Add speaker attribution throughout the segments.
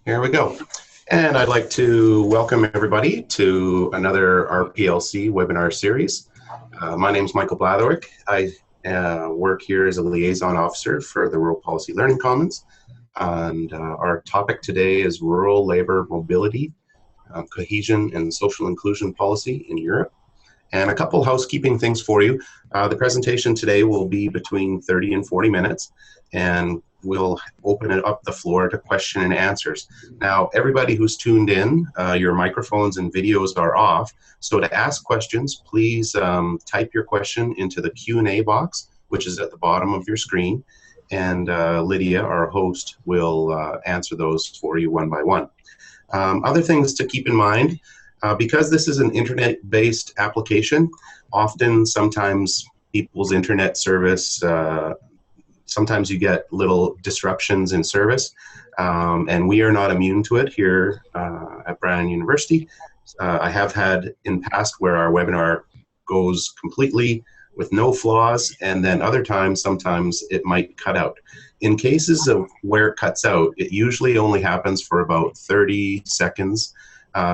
Speaker 1: Here we go. And I'd like to welcome everybody to another RPLC webinar series. My name is Michael Blatherwick. I work here as a liaison officer for the Rural Policy Learning Commons. And our topic today is rural labor mobility, cohesion and social inclusion policy in Europe. And a couple housekeeping things for you. The presentation today will be between 30 and 40 minutes, and we'll open it up the floor to question and answers. Now, everybody who's tuned in, your microphones and videos are off. So to ask questions, please type your question into the Q&A box, which is at the bottom of your screen. And Lydia, our host, will answer those for you one by one. Other things to keep in mind, because this is an internet-based application, sometimes people's internet service, sometimes you get little disruptions in service, and we are not immune to it here at Brandon University. I have had in past where our webinar goes completely with no flaws, and then other times, sometimes it might cut out. In cases of where it cuts out, it usually only happens for about 30 seconds.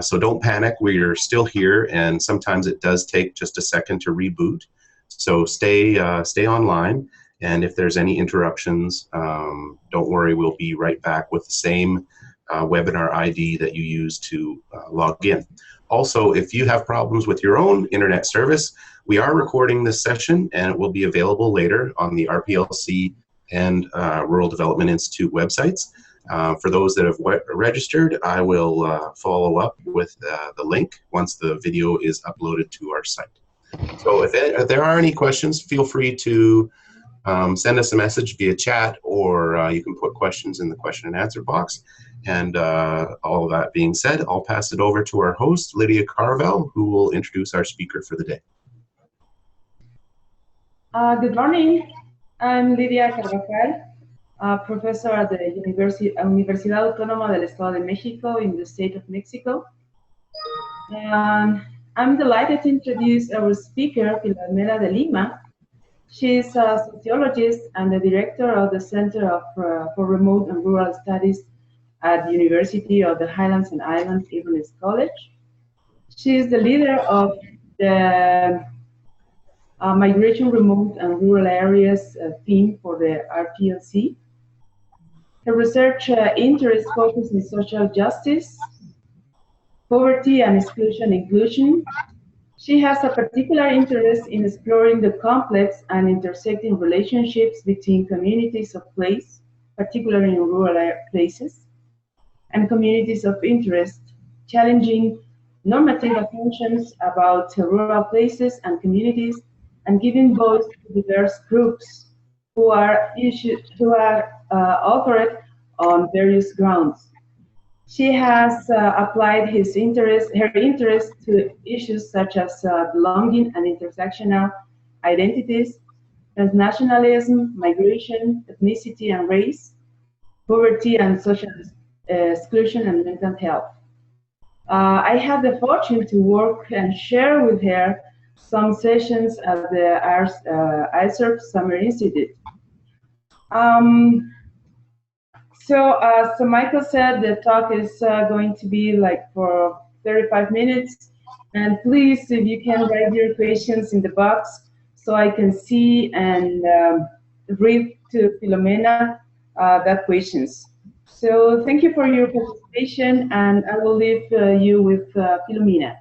Speaker 1: So don't panic, we're still here, and sometimes it does take just a second to reboot. So stay online, and if there's any interruptions, don't worry, we'll be right back with the same webinar ID that you use to log in. Also, if you have problems with your own internet service, we are recording this session, and it will be available later on the RPLC and Rural Development Institute websites. For those that have registered, I will follow up with the link once the video is uploaded to our site. So if there are any questions, feel free to send us a message via chat, or you can put questions in the question and answer box. And all of that being said, I'll pass it over to our host, Lydia Carvel, who will introduce our speaker for the day.
Speaker 2: Good morning. I'm Lydia Carvajal, professor at the Universidad Autónoma del Estado de Mexico in the state of Mexico. I'm delighted to introduce our speaker, Philomena de Lima. She's a sociologist and the director of the Center for Remote and Rural Studies at the University of the Highlands and Islands Inverness College. She is the leader of the Migration, Remote and Rural Areas theme for the RPLC. Her research interests focus on social justice, poverty and exclusion inclusion. She has a particular interest in exploring the complex and intersecting relationships between communities of place, particularly in rural places, and communities of interest, challenging normative assumptions about rural places and communities, and giving voice to diverse groups who are authored on various grounds. She has applied her interest to issues such as belonging and intersectional identities, transnationalism, migration, ethnicity and race, poverty and social exclusion, and mental health. I had the fortune to work and share with her some sessions at the ISERP Summer Institute. So as Michael said, the talk is going to be like for 35 minutes. And please, if you can write your questions in the box so I can see and read to Philomena that questions. So thank you for your participation, and I will leave you with Philomena.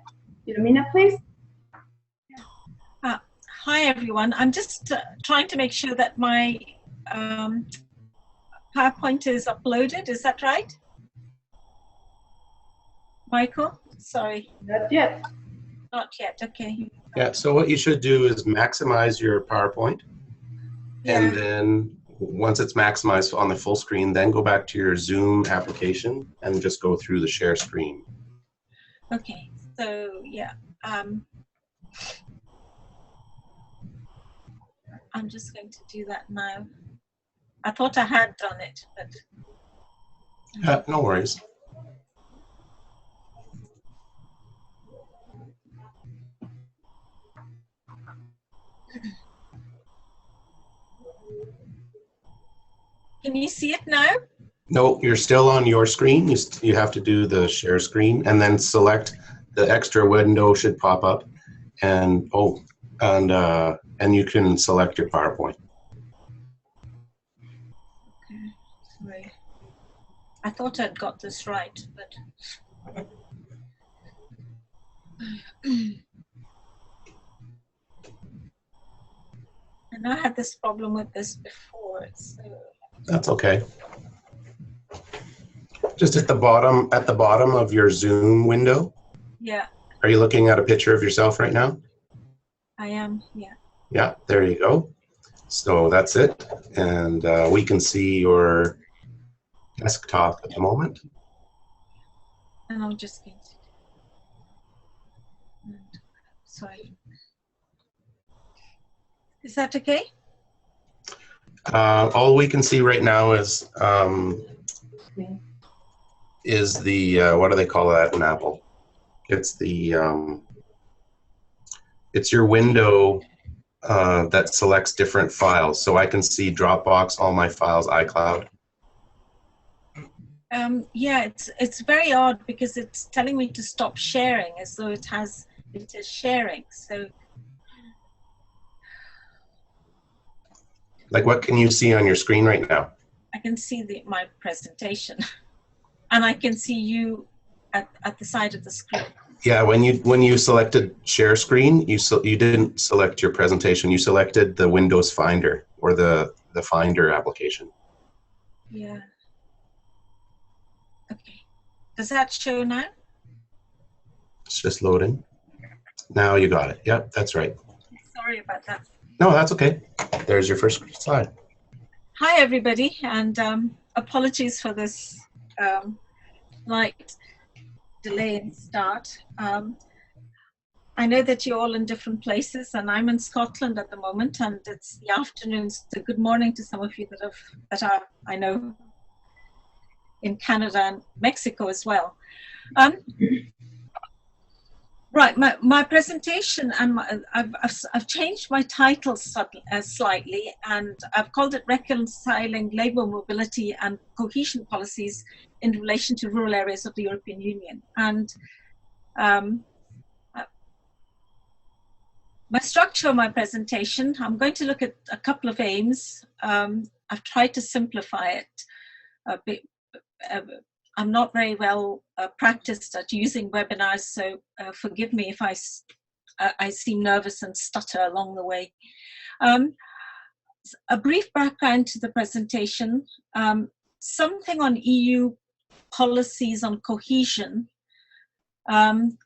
Speaker 2: Philomena, please.
Speaker 3: Hi, everyone. I'm just trying to make sure that my PowerPoint is uploaded. Is that right? Michael? Sorry.
Speaker 2: Not yet.
Speaker 3: Not yet. Okay.
Speaker 1: Yeah, so what you should do is maximize your PowerPoint. Yeah. And then once it's maximized on the full screen, then go back to your Zoom application and just go through the share screen.
Speaker 3: Okay. So, yeah. I'm just going to do that now. I thought I had done it, but...
Speaker 1: no worries.
Speaker 3: Can you see it now?
Speaker 1: No, you're still on your screen. You have to do the share screen and then select the extra window should pop up, and and you can select your PowerPoint.
Speaker 3: Okay, sorry. I thought I'd got this right, but and I had this problem with this before, so
Speaker 1: That's okay. Just at the bottom of your Zoom window.
Speaker 3: yeah,
Speaker 1: Are you looking at a picture of yourself right now?
Speaker 3: I am, yeah.
Speaker 1: Yeah, there you go. So that's it. And we can see your desktop at the moment.
Speaker 3: And I'm just going to, sorry. Is that okay?
Speaker 1: All we can see right now is the what do they call that in Apple? It's the it's your window that selects different files. So I can see Dropbox, all my files, iCloud.
Speaker 3: Yeah, it's very odd because it's telling me to stop sharing as though it is sharing. So,
Speaker 1: like, what can you see on your screen right now?
Speaker 3: I can see my presentation, and I can see you at the side of the screen.
Speaker 1: Yeah, when you selected share screen, you didn't select your presentation. You selected the Windows Finder or the Finder application.
Speaker 3: Yeah. Okay. Does that show now?
Speaker 1: It's just loading. Now you got it. Yep, that's right.
Speaker 3: Sorry about that.
Speaker 1: No, that's okay. There's your first slide.
Speaker 3: Hi, everybody, and apologies for this slight delay in start. I know that you're all in different places, and I'm in Scotland at the moment, and it's the afternoon. So good morning to some of you that are I know in Canada and Mexico as well. Right, my presentation, and I've changed my title slightly, and I've called it Reconciling Labour Mobility and Cohesion Policies in Relation to Rural Areas of the European Union. And my structure of my presentation, I'm going to look at a couple of aims. I've tried to simplify it a bit. I'm not very well practiced at using webinars, so forgive me if I seem nervous and stutter along the way. A brief background to the presentation, something on EU policies on cohesion, and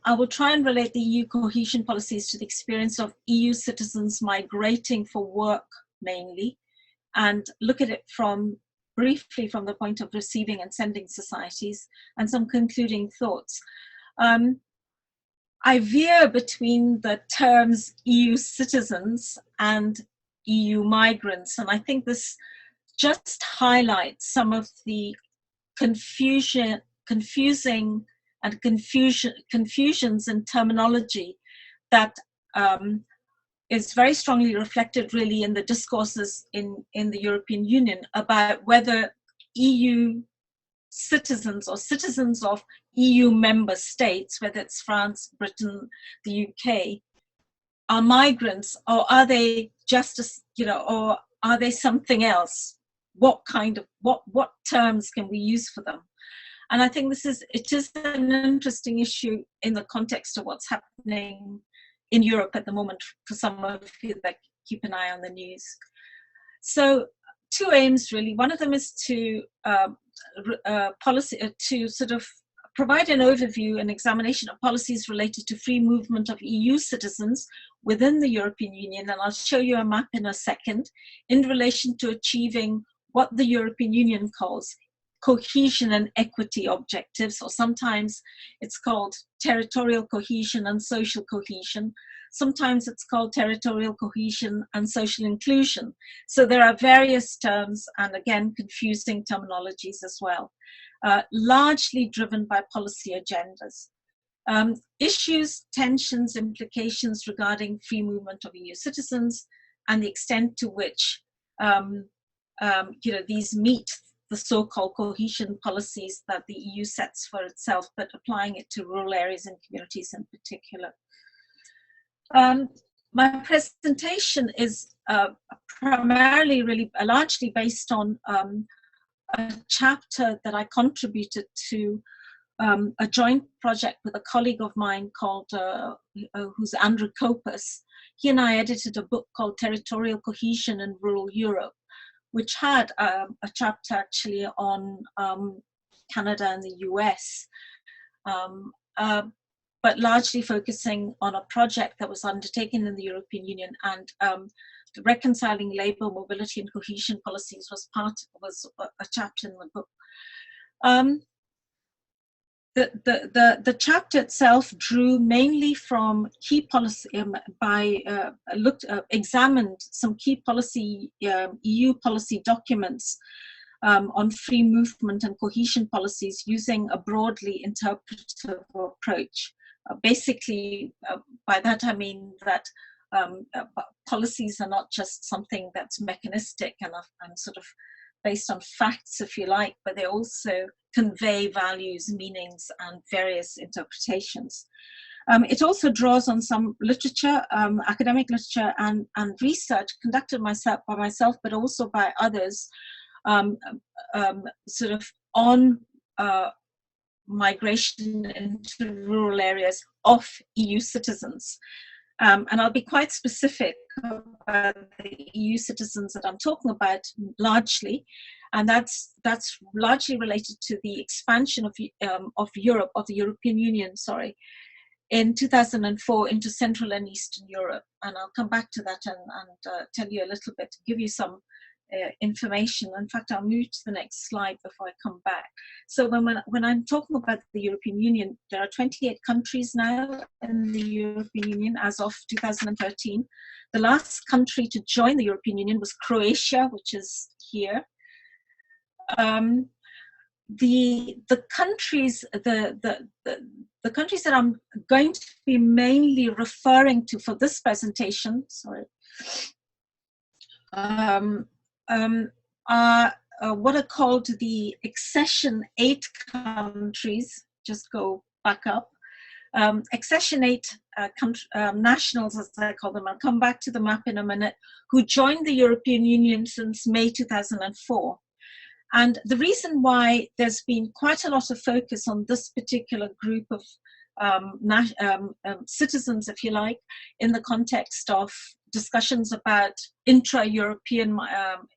Speaker 3: I will try and relate the EU cohesion policies to the experience of EU citizens migrating for work mainly, and look at it briefly from the point of receiving and sending societies, and some concluding thoughts. I veer between the terms EU citizens and EU migrants, and I think this just highlights some of the confusions in terminology that is very strongly reflected really in the discourses in the European Union about whether EU citizens or citizens of EU member states, whether it's France, Britain, the UK, are migrants, or are they just, or are they something else? What terms can we use for them? And I think it is an interesting issue in the context of what's happening in Europe at the moment for some of you that keep an eye on the news. So two aims really. One of them is to to sort of provide an overview and examination of policies related to free movement of EU citizens within the European Union, and I'll show you a map in a second, in relation to achieving what the European Union calls cohesion and equity objectives, or sometimes it's called territorial cohesion and social cohesion. Sometimes it's called territorial cohesion and social inclusion. So there are various terms, and again, confusing terminologies as well, largely driven by policy agendas. Issues, tensions, implications regarding free movement of EU citizens, and the extent to which these meet the so-called cohesion policies that the EU sets for itself, but applying it to rural areas and communities in particular. My presentation is primarily, really largely based on a chapter that I contributed to a joint project with a colleague of mine called, who's Andrew Kopus. He and I edited a book called Territorial Cohesion in Rural Europe, which had a chapter actually on Canada and the US, but largely focusing on a project that was undertaken in the European Union, and reconciling labour, mobility and cohesion policies was a chapter in the book. The chapter itself drew mainly from key policy, examined some key policy, EU policy documents on free movement and cohesion policies using a broadly interpretive approach. Basically, by that I mean that policies are not just something that's mechanistic and sort of based on facts, if you like, but they also convey values, meanings, and various interpretations. It also draws on some literature, academic literature and research conducted by myself, but also by others, sort of on migration into rural areas of EU citizens. And I'll be quite specific about the EU citizens that I'm talking about largely, and that's largely related to the expansion of Europe, of the European Union, sorry, in 2004 into Central and Eastern Europe. And I'll come back to that and tell you a little bit, give you some information. In fact, I'll move to the next slide before I come back. So when I'm talking about the European Union, there are 28 countries now in the European Union as of 2013. The last country to join the European Union was Croatia, which is here. The countries that I'm going to be mainly referring to for this presentation, sorry, are what are called the Accession 8 countries. Just go back up. Accession 8 nationals, as I call them, I'll come back to the map in a minute, who joined the European Union since May 2004. And the reason why there's been quite a lot of focus on this particular group of citizens, if you like, in the context of discussions about intra-European,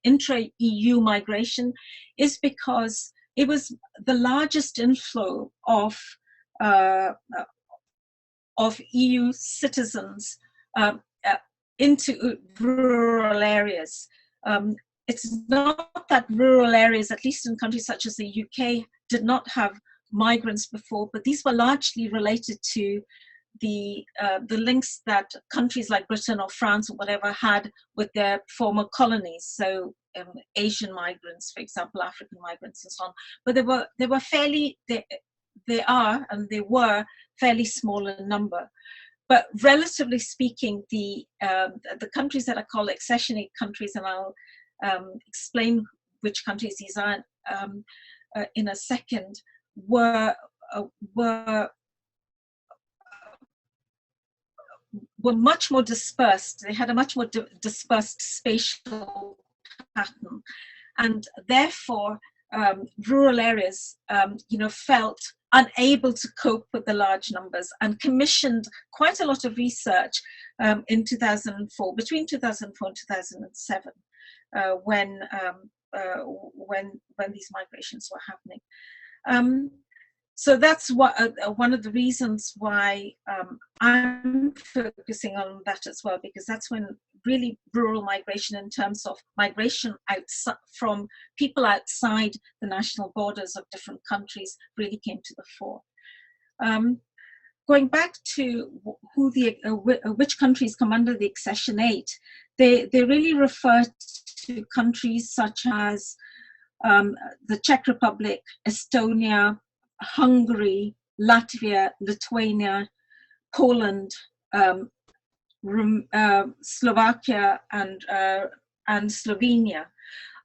Speaker 3: intra-EU migration, is because it was the largest inflow of EU citizens into rural areas. It's not that rural areas, at least in countries such as the UK, did not have migrants before, but these were largely related to the links that countries like Britain or France or whatever had with their former colonies. So Asian migrants, for example, African migrants and so on. But they were fairly, they were fairly small in number. But relatively speaking, the countries that are called Accession 8 countries, and I'll explain which countries these are in a second, were much more dispersed. They had a much more dispersed spatial pattern, and therefore rural areas, felt unable to cope with the large numbers, and commissioned quite a lot of research in 2004, between 2004 and 2007, when these migrations were happening. So that's one of the reasons why I'm focusing on that as well, because that's when really rural migration, in terms of migration from people outside the national borders of different countries, really came to the fore. Going back to which countries come under the Accession 8, they really refer to countries such as the Czech Republic, Estonia, Hungary, Latvia, Lithuania, Poland, Slovakia, and Slovenia.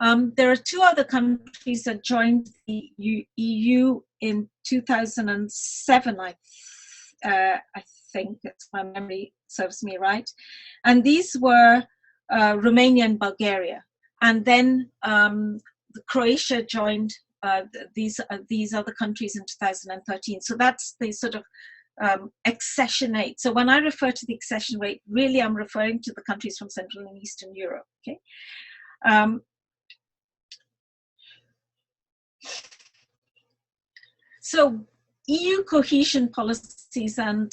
Speaker 3: There are two other countries that joined the EU in 2007, I think, if my memory serves me right. And these were Romania and Bulgaria. And then Croatia joined these other countries in 2013. So that's the sort of accession rate. So when I refer to the accession rate, really I'm referring to the countries from Central and Eastern Europe. Okay. So EU cohesion policies, and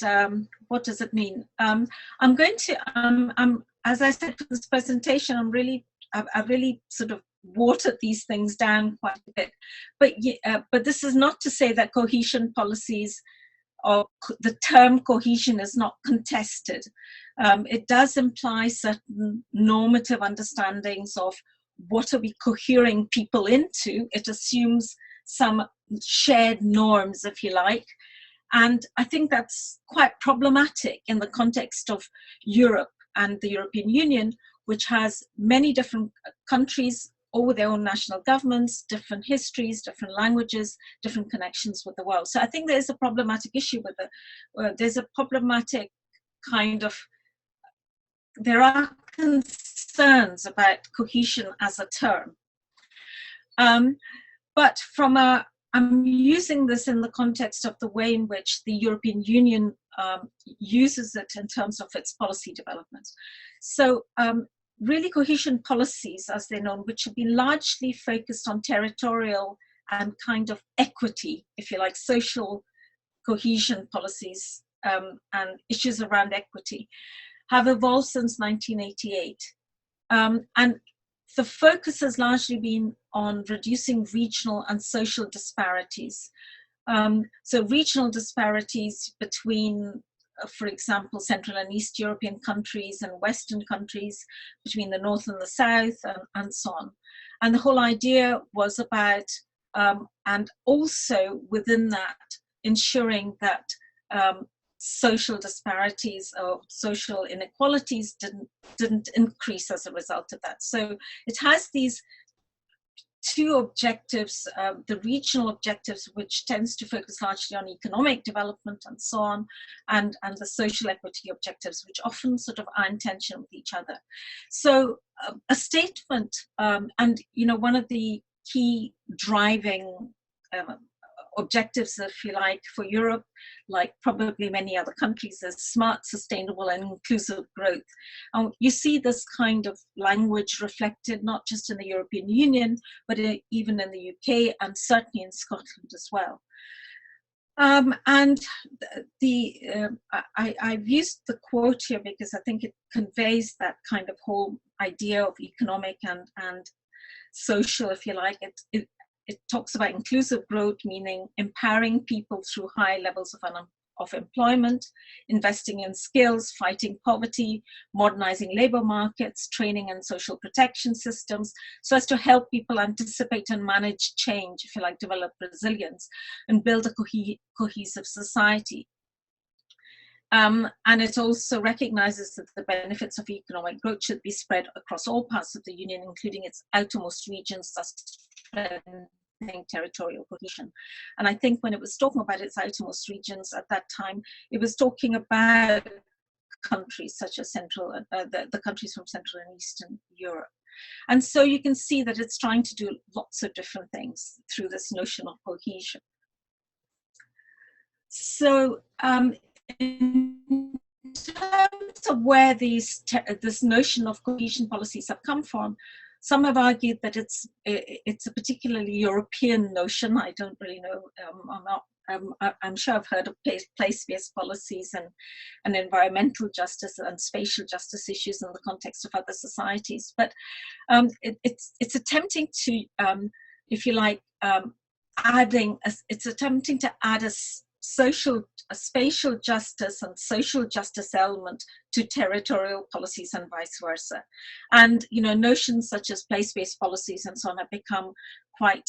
Speaker 3: what does it mean? I'm going to, as I said for this presentation, I've really sort of watered these things down quite a bit. But this is not to say that cohesion policies, or the term cohesion, is not contested. It does imply certain normative understandings of what are we cohering people into. It assumes some shared norms, if you like. And I think that's quite problematic in the context of Europe and the European Union, which has many different countries, all with their own national governments, different histories, different languages, different connections with the world. So I think there's a problematic issue with it. There's a problematic kind of, there are concerns about cohesion as a term. But I'm using this in the context of the way in which the European Union uses it in terms of its policy development. So really cohesion policies, as they're known, which have been largely focused on territorial and kind of equity, if you like, social cohesion policies and issues around equity, have evolved since 1988. And the focus has largely been on reducing regional and social disparities. So regional disparities between, for example, Central and East European countries and Western countries, between the North and the South, and so on. And the whole idea was about, and also within that, ensuring that social disparities or social inequalities didn't increase as a result of that. So it has these two objectives, the regional objectives, which tends to focus largely on economic development and so on, and the social equity objectives, which often sort of are in tension with each other. So a statement, and one of the key driving objectives, if you like, for Europe, like probably many other countries, is smart, sustainable and inclusive growth. And you see this kind of language reflected not just in the European Union, but even in the UK and certainly in Scotland as well. And I've used the quote here because I think it conveys that kind of whole idea of economic and social, if you like. It talks about inclusive growth, meaning empowering people through high levels of employment, investing in skills, fighting poverty, modernizing labor markets, training and social protection systems, so as to help people anticipate and manage change, if you like, develop resilience, and build a cohesive society. And it also recognizes that the benefits of economic growth should be spread across all parts of the Union, including its outermost regions, thus strengthening territorial cohesion. And I think when it was talking about its outermost regions at that time, it was talking about countries such as the countries from Central and Eastern Europe. And so you can see that it's trying to do lots of different things through this notion of cohesion. So in terms of where this notion of cohesion policies have come from, some have argued that it's a particularly European notion. I don't really know. I'm sure I've heard of place-based policies and environmental justice and spatial justice issues in the context of other societies. But it's attempting to, if you like, it's attempting to add a spatial justice and social justice element to territorial policies and vice versa. And notions such as place-based policies and so on have become quite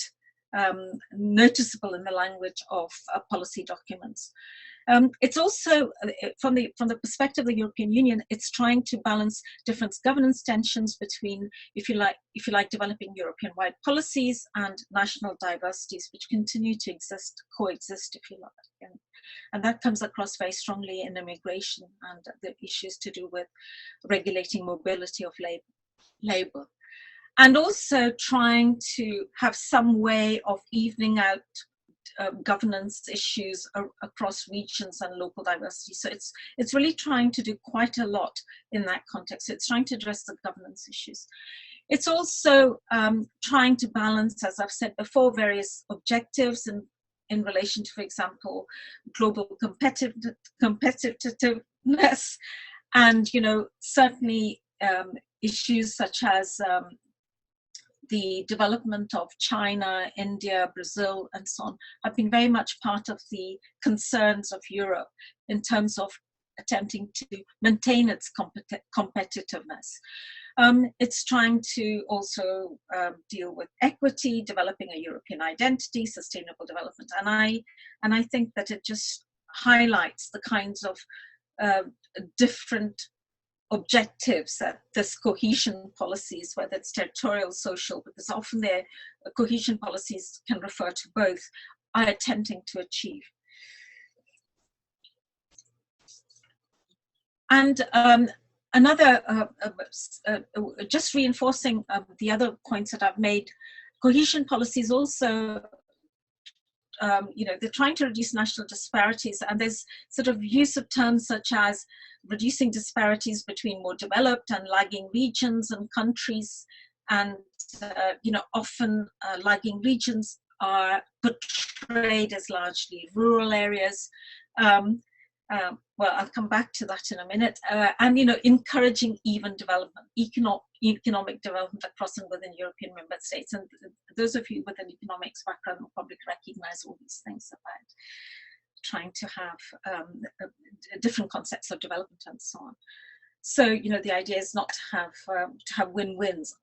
Speaker 3: noticeable in the language of policy documents. It's also, from the perspective of the European Union, it's trying to balance different governance tensions between, if you like, developing European-wide policies and national diversities, which continue to coexist, if you like. And that comes across very strongly in immigration and the issues to do with regulating mobility of labor. And also trying to have some way of evening out governance issues across regions and local diversity. So it's really trying to do quite a lot in that context. It's trying to address the governance issues. It's also trying to balance, as I've said before, various objectives in relation to, for example, global competitiveness, and certainly issues such as the development of China, India, Brazil, and so on, have been very much part of the concerns of Europe in terms of attempting to maintain its competitiveness. It's trying to also deal with equity, developing a European identity, sustainable development, and I think that it just highlights the kinds of different objectives that this cohesion policies, whether it's territorial, social, because often their cohesion policies can refer to both, are attempting to achieve. And another, just reinforcing the other points that I've made, cohesion policies also, they're trying to reduce national disparities, and there's sort of use of terms such as reducing disparities between more developed and lagging regions and countries, and often lagging regions are portrayed as largely rural areas. Well, I'll come back to that in a minute. And encouraging even development, economic development across and within European member states. And those of you with an economics background will probably recognize all these things about trying to have different concepts of development and so on. So, the idea is not to have win-wins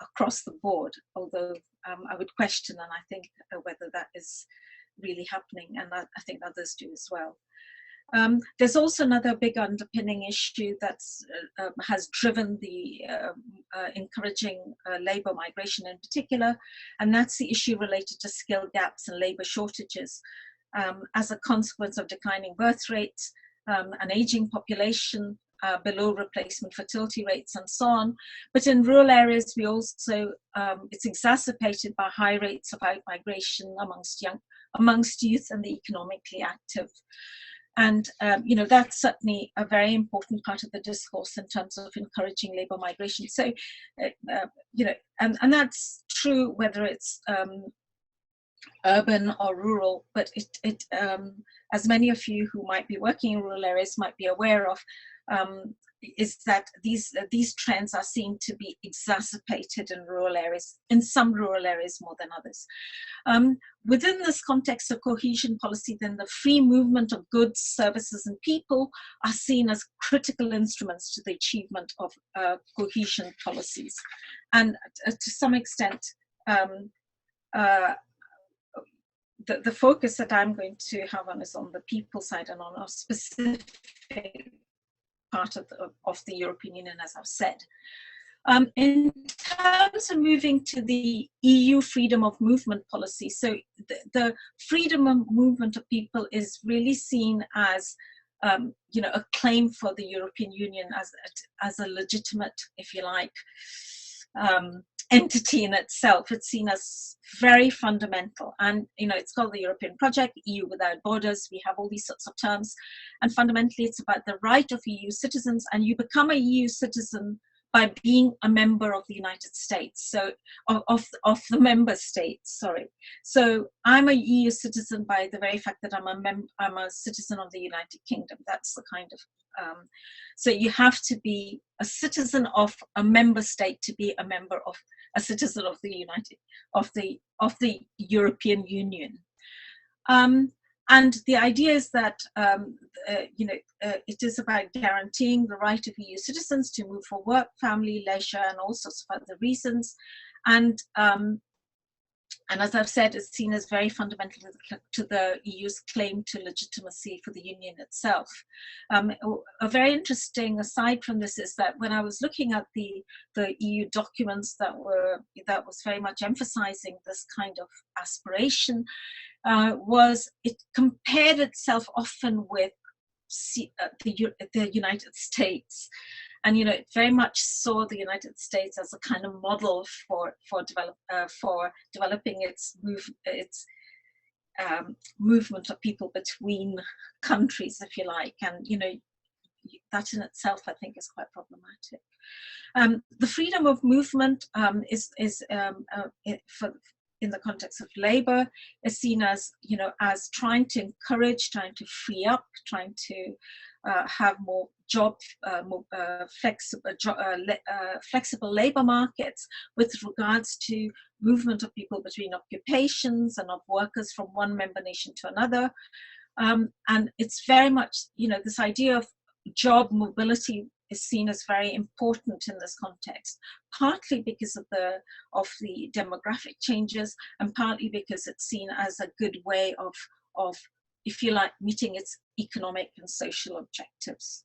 Speaker 3: across the board, although I would question, and I think whether that is really happening, and I think others do as well. There's also another big underpinning issue that has driven the encouraging labour migration in particular, and that's the issue related to skill gaps and labour shortages as a consequence of declining birth rates, an ageing population, below replacement fertility rates, and so on. But in rural areas, we also, it's exacerbated by high rates of out-migration amongst youth and the economically active. And that's certainly a very important part of the discourse in terms of encouraging labour migration. So, and that's true whether it's urban or rural, but it as many of you who might be working in rural areas might be aware of, is that these trends are seen to be exacerbated in rural areas, in some rural areas more than others. Within this context of cohesion policy, then the free movement of goods, services, and people are seen as critical instruments to the achievement of cohesion policies. And to some extent, the focus that I'm going to have on is on the people side and on a specific part of the European Union, as I've said. In terms of moving to the EU freedom of movement policy, so the freedom of movement of people is really seen as a claim for the European Union as a legitimate, if you like, entity in itself. It's seen as very fundamental, and it's called the European project, EU without borders. We have all these sorts of terms, and fundamentally it's about the right of EU citizens, and you become a EU citizen by being a member of the United States, so of the member states, sorry. So I'm a EU citizen by the very fact that I'm a citizen of the United Kingdom. That's the kind of so you have to be a citizen of a member state to be a citizen of the European Union. And the idea is that it is about guaranteeing the right of EU citizens to move for work, family, leisure, and all sorts of other reasons. And And as I've said, it's seen as very fundamental to the EU's claim to legitimacy for the Union itself. A very interesting aside from this is that when I was looking at the EU documents that was very much emphasizing this kind of aspiration, was it compared itself often with the United States. And it very much saw the United States as a kind of model for developing its movement of people between countries, if you like. And that in itself, I think, is quite problematic. The freedom of movement in the context of labor is seen as as trying to encourage, trying to free up, trying to have more flexible labor markets with regards to movement of people between occupations and of workers from one member nation to another. And it's very much, this idea of job mobility is seen as very important in this context, partly because of the demographic changes, and partly because it's seen as a good way of, if you like, meeting its economic and social objectives.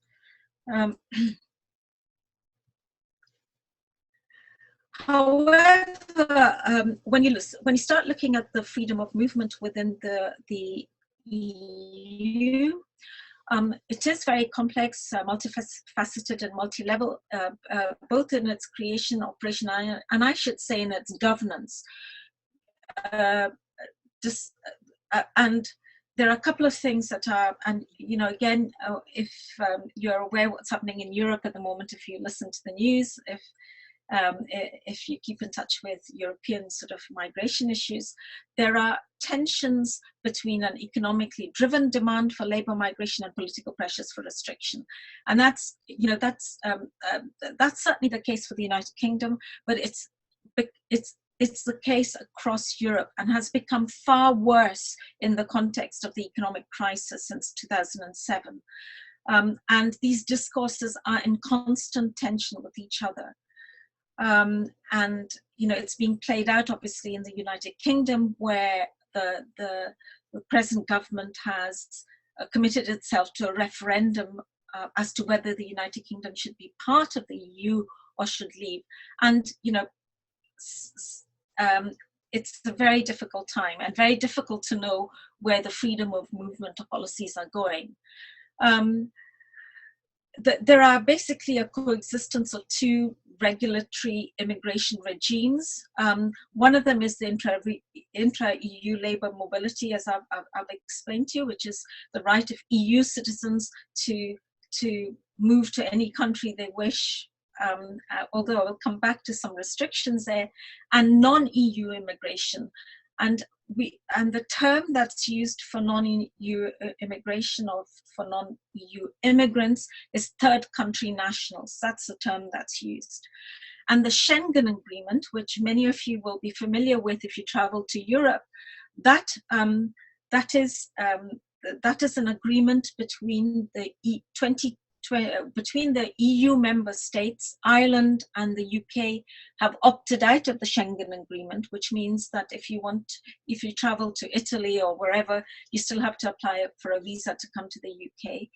Speaker 3: However, when you start looking at the freedom of movement within the EU, it is very complex, multifaceted and multi-level, both in its creation, operation, and I should say in its governance. And there are a couple of things that are, and again, if you're aware what's happening in Europe at the moment, if you listen to the news, if you keep in touch with European sort of migration issues, there are tensions between an economically driven demand for labor migration and political pressures for restriction. And that's certainly the case for the United Kingdom, but it's the case across Europe, and has become far worse in the context of the economic crisis since 2007. And these discourses are in constant tension with each other. And it's being played out obviously in the United Kingdom, where the present government has committed itself to a referendum as to whether the United Kingdom should be part of the EU or should leave. And it's a very difficult time, and very difficult to know where the freedom of movement policies are going. There are basically a coexistence of two regulatory immigration regimes. One of them is the intra-EU labour mobility, as I've explained to you, which is the right of EU citizens to move to any country they wish, although I will come back to some restrictions there, and non-EU immigration. And the term that's used for non-EU immigration, or for non-EU immigrants, is third country nationals. That's the term that's used. And the Schengen Agreement, which many of you will be familiar with if you travel to Europe, that is an agreement between between the EU member states. Ireland and the UK have opted out of the Schengen Agreement, which means that if you travel to Italy or wherever, you still have to apply for a visa to come to the UK.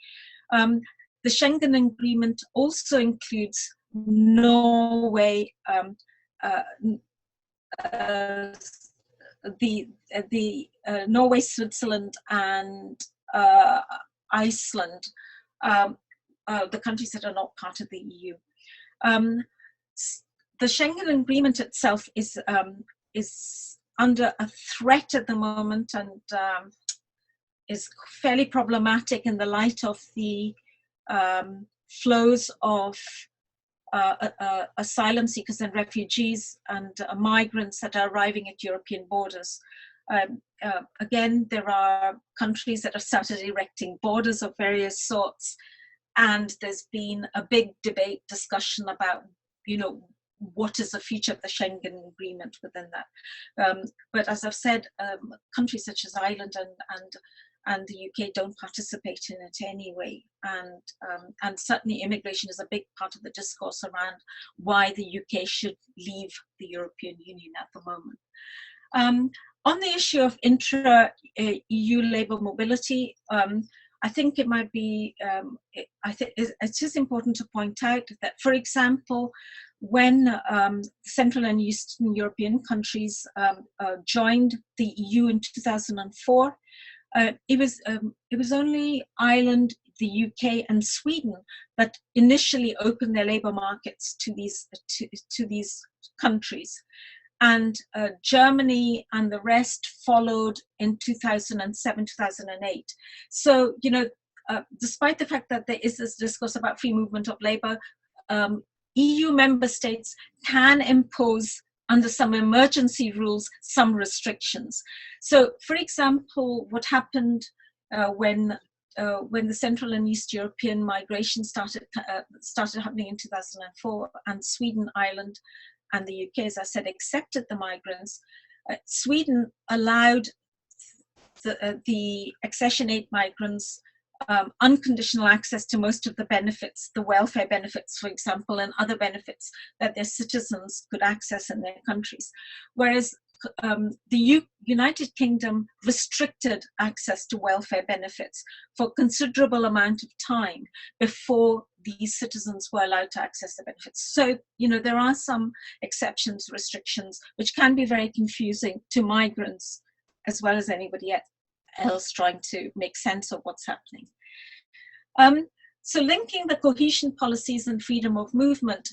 Speaker 3: The Schengen Agreement also includes Norway, Norway, Switzerland, and Iceland. The countries that are not part of the EU. The Schengen Agreement itself is under a threat at the moment, and is fairly problematic in the light of the flows of asylum seekers and refugees and migrants that are arriving at European borders. Again, there are countries that have started erecting borders of various sorts, and there's been a big debate, discussion about, what is the future of the Schengen Agreement within that. But as I've said, countries such as Ireland and the UK don't participate in it anyway. And certainly immigration is a big part of the discourse around why the UK should leave the European Union at the moment. On the issue of intra-EU labour mobility, I think it might be, I think it's just important to point out that, for example, when Central and Eastern European countries joined the EU in 2004, it was only Ireland, the UK, and Sweden that initially opened their labour markets to these countries, and Germany and the rest followed in 2007, 2008. So, you know, despite the fact that there is this discourse about free movement of labour, EU member states can impose, under some emergency rules, some restrictions. So, for example, what happened when the Central and East European migration started happening in 2004, and Sweden, Ireland, and the UK, as I said, accepted the migrants, Sweden allowed the Accession 8 migrants unconditional access to most of the benefits, the welfare benefits, for example, and other benefits that their citizens could access in their countries. Whereas the United Kingdom restricted access to welfare benefits for a considerable amount of time before these citizens were allowed to access the benefits. So, you know, there are some exceptions, restrictions, which can be very confusing to migrants as well as anybody else trying to make sense of what's happening. So linking the cohesion policies and freedom of movement,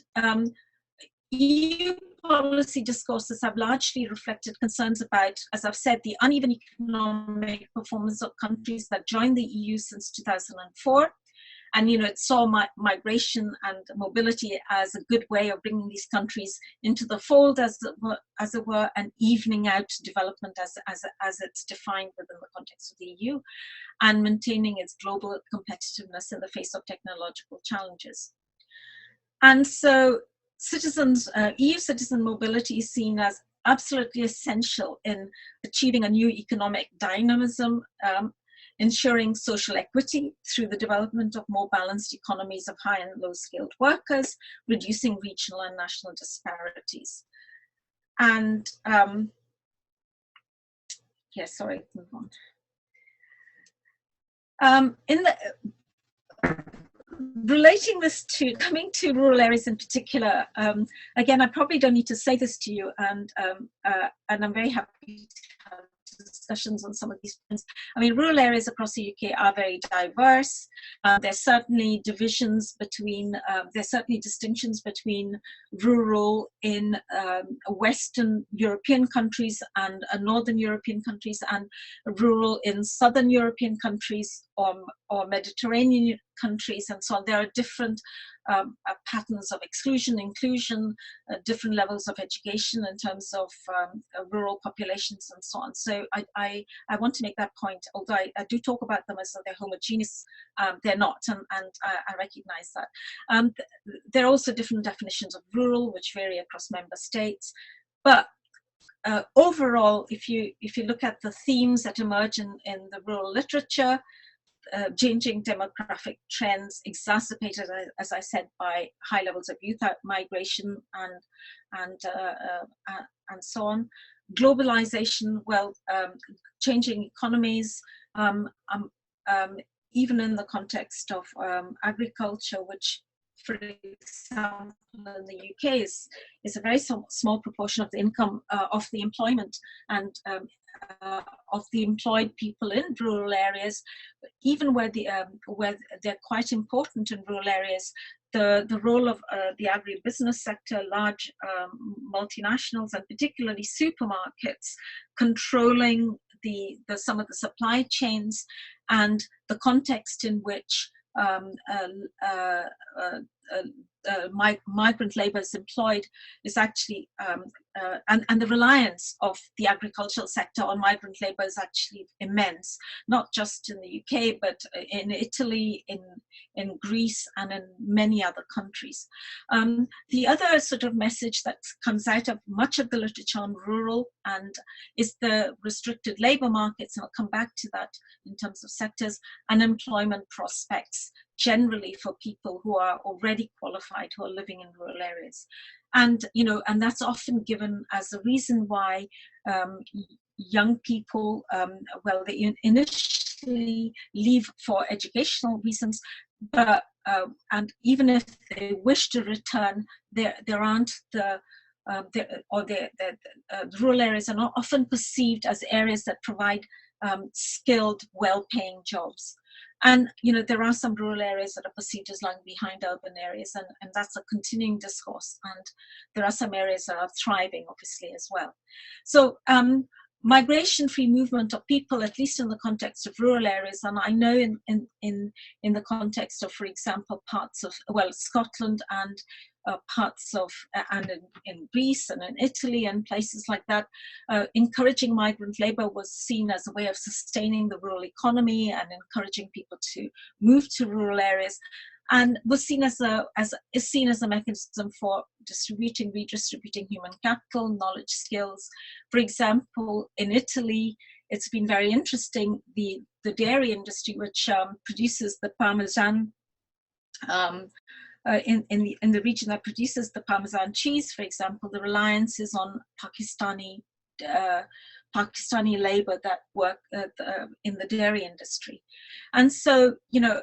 Speaker 3: EU policy discourses have largely reflected concerns about, as I've said, the uneven economic performance of countries that joined the EU since 2004. And, you know, it saw migration and mobility as a good way of bringing these countries into the fold, as it were, and evening out development as it's defined within the context of the EU, and maintaining its global competitiveness in the face of technological challenges. And so EU citizen mobility is seen as absolutely essential in achieving a new economic dynamism, ensuring social equity through the development of more balanced economies of high and low skilled workers, reducing regional and national disparities. And sorry, move on. Relating this to, coming to rural areas in particular, again, I probably don't need to say this to you, and I'm very happy to have discussions on some of these points. I mean, rural areas across the UK are very diverse. There's certainly divisions between, there's certainly distinctions between rural in Western European countries and Northern European countries, and rural in Southern European countries or Mediterranean countries, and so on. There are different patterns of exclusion, inclusion, different levels of education in terms of rural populations and so on. So I want to make that point, although I do talk about them as though they're homogeneous, they're not, and I recognize that. There are also different definitions of rural, which vary across member states. But overall, if you look at the themes that emerge in the rural literature, changing demographic trends exacerbated, as I said, by high levels of youth migration and so on. Globalization, well, changing economies, even in the context of agriculture, which, for example, in the UK is a very small proportion of the income of the employment and of the employed people in rural areas. Even where they're quite important in rural areas, the role of the agribusiness sector, large multinationals, and particularly supermarkets, controlling some of the supply chains, and the context in which migrant labour is employed is actually, and the reliance of the agricultural sector on migrant labour is actually immense, not just in the UK, but in Italy, in Greece, and in many other countries. The other sort of message that comes out of much of the literature on rural is the restricted labour markets, and I'll come back to that in terms of sectors, and employment prospects generally for people who are already qualified, who are living in rural areas. And, you know, and that's often given as a reason why young people, well, they initially leave for educational reasons, but and even if they wish to return, there aren't the rural areas are not often perceived as areas that provide skilled, well-paying jobs. And, you know, there are some rural areas that are perceived as lagging behind urban areas, and that's a continuing discourse. And there are some areas that are thriving, obviously, as well. So migration, free movement of people, at least in the context of rural areas, and I know in the context of, for example, parts of, well, Scotland and parts of, and in Greece and in Italy and places like that, encouraging migrant labor was seen as a way of sustaining the rural economy and encouraging people to move to rural areas, and was seen as is seen as a mechanism for redistributing human capital, knowledge, skills. For example, in Italy, it's been very interesting, the dairy industry, which produces the Parmesan, in the region that produces the Parmesan cheese, for example, the reliance is on Pakistani labor that work in the dairy industry. And so, you know,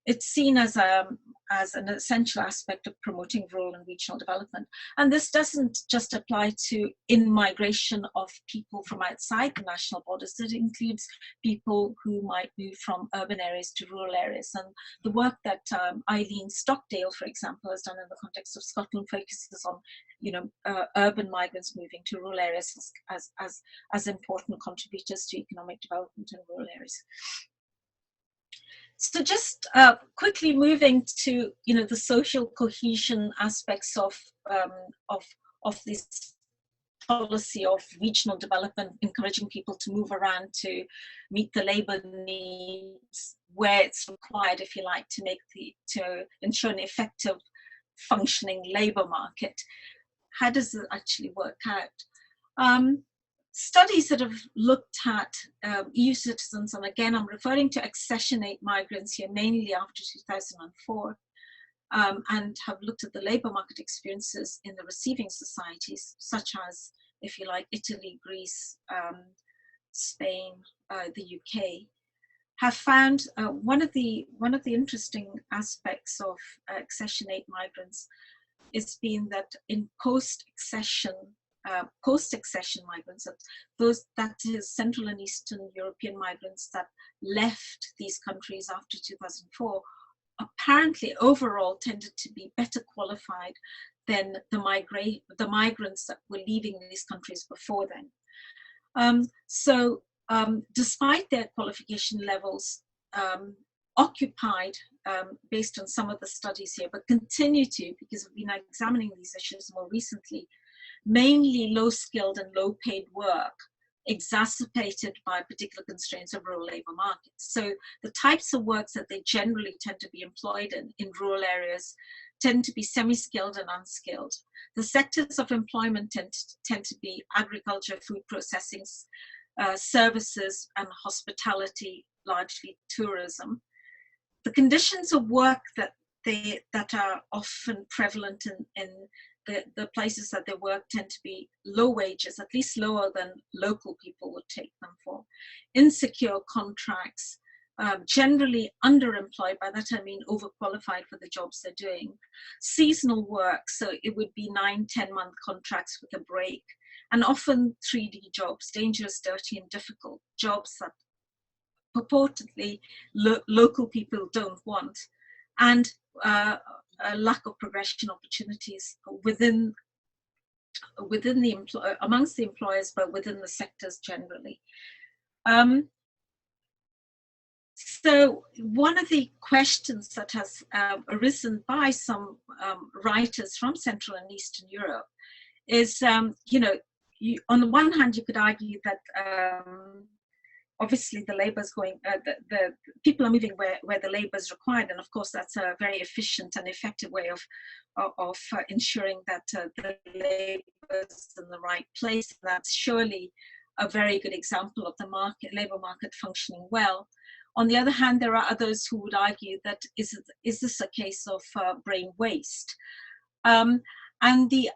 Speaker 3: it's seen as an essential aspect of promoting rural and regional development. And this doesn't just apply to in-migration of people from outside the national borders. It includes people who might move from urban areas to rural areas. And the work that Eileen Stockdale, for example, has done in the context of Scotland focuses on, you know, urban migrants moving to rural areas as important contributors to economic development in rural areas. So just quickly moving to, you know, the social cohesion aspects of this policy of regional development, encouraging people to move around to meet the labour needs where it's required, if you like, to ensure an effective functioning labour market. How does it actually work out? Studies that have looked at EU citizens, and again, I'm referring to accessionate migrants here, mainly after 2004, and have looked at the labour market experiences in the receiving societies, such as, if you like, Italy, Greece, Spain, the UK, have found one of the interesting aspects of accessionate migrants is being that in post-accession migrants, that is Central and Eastern European migrants that left these countries after 2004, apparently overall tended to be better qualified than the migrants that were leaving these countries before then. So despite their qualification levels, occupied, based on some of the studies here, but continue to, because we've been examining these issues more recently, mainly low-skilled and low-paid work, exacerbated by particular constraints of rural labour markets. So the types of works that they generally tend to be employed in rural areas tend to be semi-skilled and unskilled. The sectors of employment tend to be agriculture, food processing, services, and hospitality, largely tourism. The conditions of work that are often prevalent in the places that they work tend to be low wages, at least lower than local people would take them for. Insecure contracts, generally underemployed, by that I mean overqualified for the jobs they're doing. Seasonal work, so it would be 9-10-month contracts with a break, and often 3D jobs, dangerous, dirty, and difficult jobs that purportedly local people don't want, and a lack of progression opportunities amongst the employers, but within the sectors generally. So one of the questions that has arisen by some writers from Central and Eastern Europe is, you know, on the one hand, you could argue that obviously the labor is going, the people are moving where the labor is required, and of course that's a very efficient and effective way of ensuring that the labor is in the right place. That's surely a very good example of the labor market functioning well. On the other hand, there are others who would argue that is this a case of brain waste? And the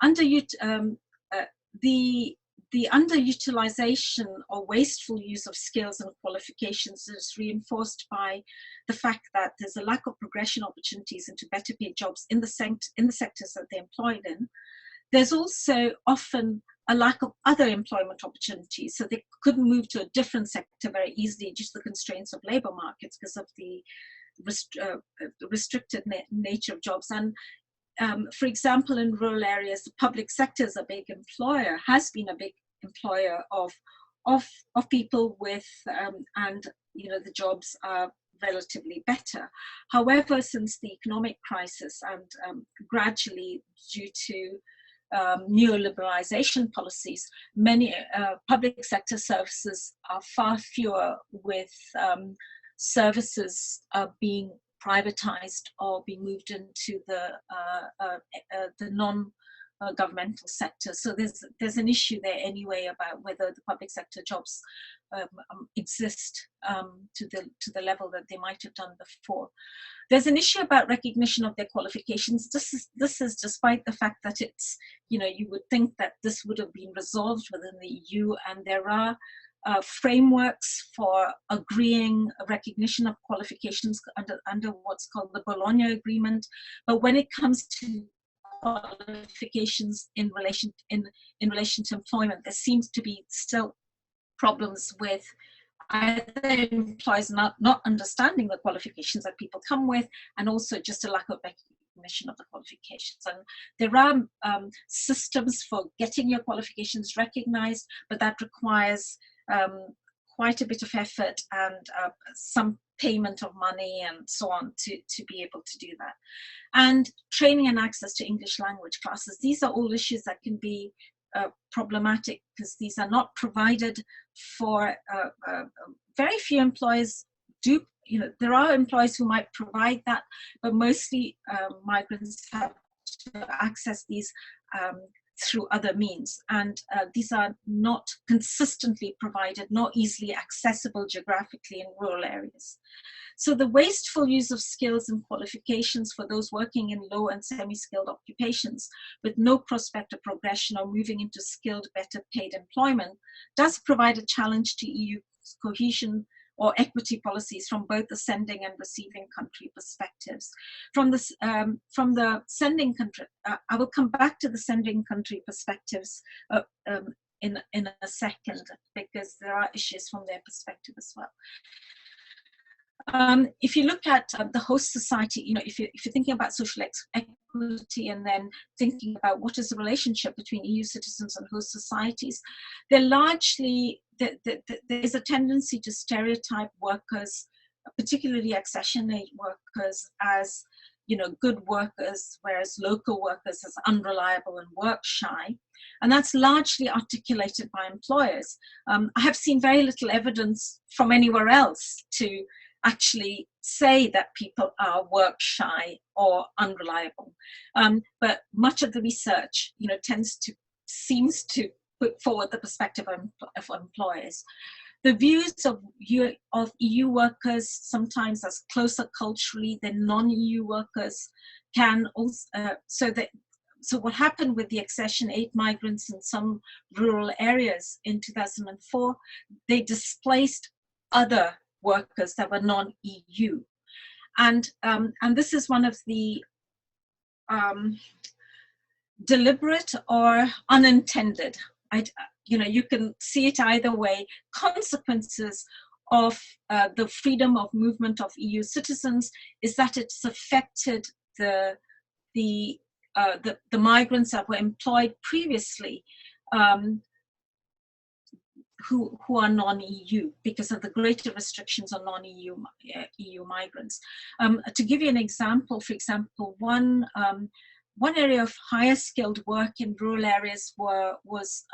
Speaker 3: underutilization or wasteful use of skills and qualifications is reinforced by the fact that there's a lack of progression opportunities into better paid jobs in the sectors that they're employed in. There's also often a lack of other employment opportunities, so they couldn't move to a different sector very easily due to the constraints of labor markets because of the restricted nature of jobs. And for example, in rural areas, the public sector is a big employer, has been a big employer of people with, and the jobs are relatively better. However, since the economic crisis and gradually due to neoliberalization policies, many public sector services are far fewer, with services being privatized or being moved into the non-governmental sector. So there's an issue there anyway about whether the public sector jobs exist to the level that they might have done before. There's an issue about recognition of their qualifications. This is despite the fact that it's, you would think that this would have been resolved within the EU, and there are frameworks for agreeing a recognition of qualifications under what's called the Bologna Agreement. But when it comes to qualifications in relation to employment, there seems to be still problems with either employers not understanding the qualifications that people come with, and also just a lack of recognition of the qualifications. And there are systems for getting your qualifications recognized, but that requires quite a bit of effort and some payment of money and so on to be able to do that. And training and access to English language classes. These are all issues that can be problematic because these are not provided for. Very few employers do. There are employers who might provide that, but mostly migrants have to access these through other means, and these are not consistently provided, nor easily accessible geographically in rural areas. So the wasteful use of skills and qualifications for those working in low and semi-skilled occupations with no prospect of progression or moving into skilled, better paid employment does provide a challenge to EU cohesion or equity policies from both the sending and receiving country perspectives. From the sending country, I will come back to the sending country perspectives in a second, because there are issues from their perspective as well. If you look at the host society, if you're thinking about social equity and then thinking about what is the relationship between EU citizens and host societies, they're largely, there's a tendency to stereotype workers, particularly accession age workers, as good workers, whereas local workers as unreliable and work shy. And that's largely articulated by employers. I have seen very little evidence from anywhere else to actually say that people are work shy or unreliable. But much of the research, seems to put forward the perspective of employers. The views of EU workers, sometimes as closer culturally than non-EU workers, can also, so what happened with the accession aid migrants in some rural areas in 2004, they displaced other workers that were non-EU. And this is one of the deliberate or unintended, you can see it either way, consequences of the freedom of movement of EU citizens is that it's affected the migrants that were employed previously who are non-EU because of the greater restrictions on non-EU EU migrants. To give you an example, for example, one area of higher skilled work in rural areas was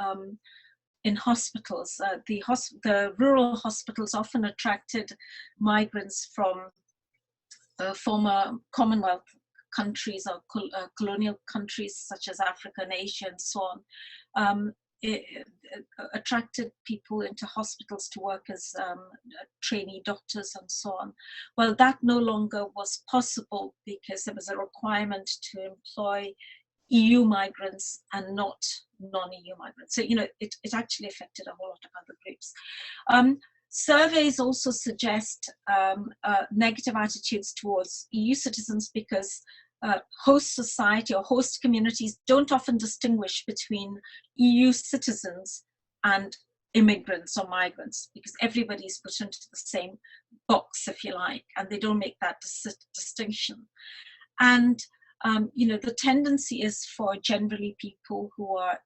Speaker 3: in hospitals. The rural hospitals often attracted migrants from former Commonwealth countries or colonial countries such as Africa and Asia and so on. attracted people into hospitals to work as trainee doctors and so on. Well, that no longer was possible because there was a requirement to employ EU migrants and not non-EU migrants. So, it actually affected a whole lot of other groups. Surveys also suggest negative attitudes towards EU citizens because host society or host communities don't often distinguish between EU citizens and immigrants or migrants, because everybody's put into the same box, if you like, and they don't make that distinction. And the tendency is for generally people who are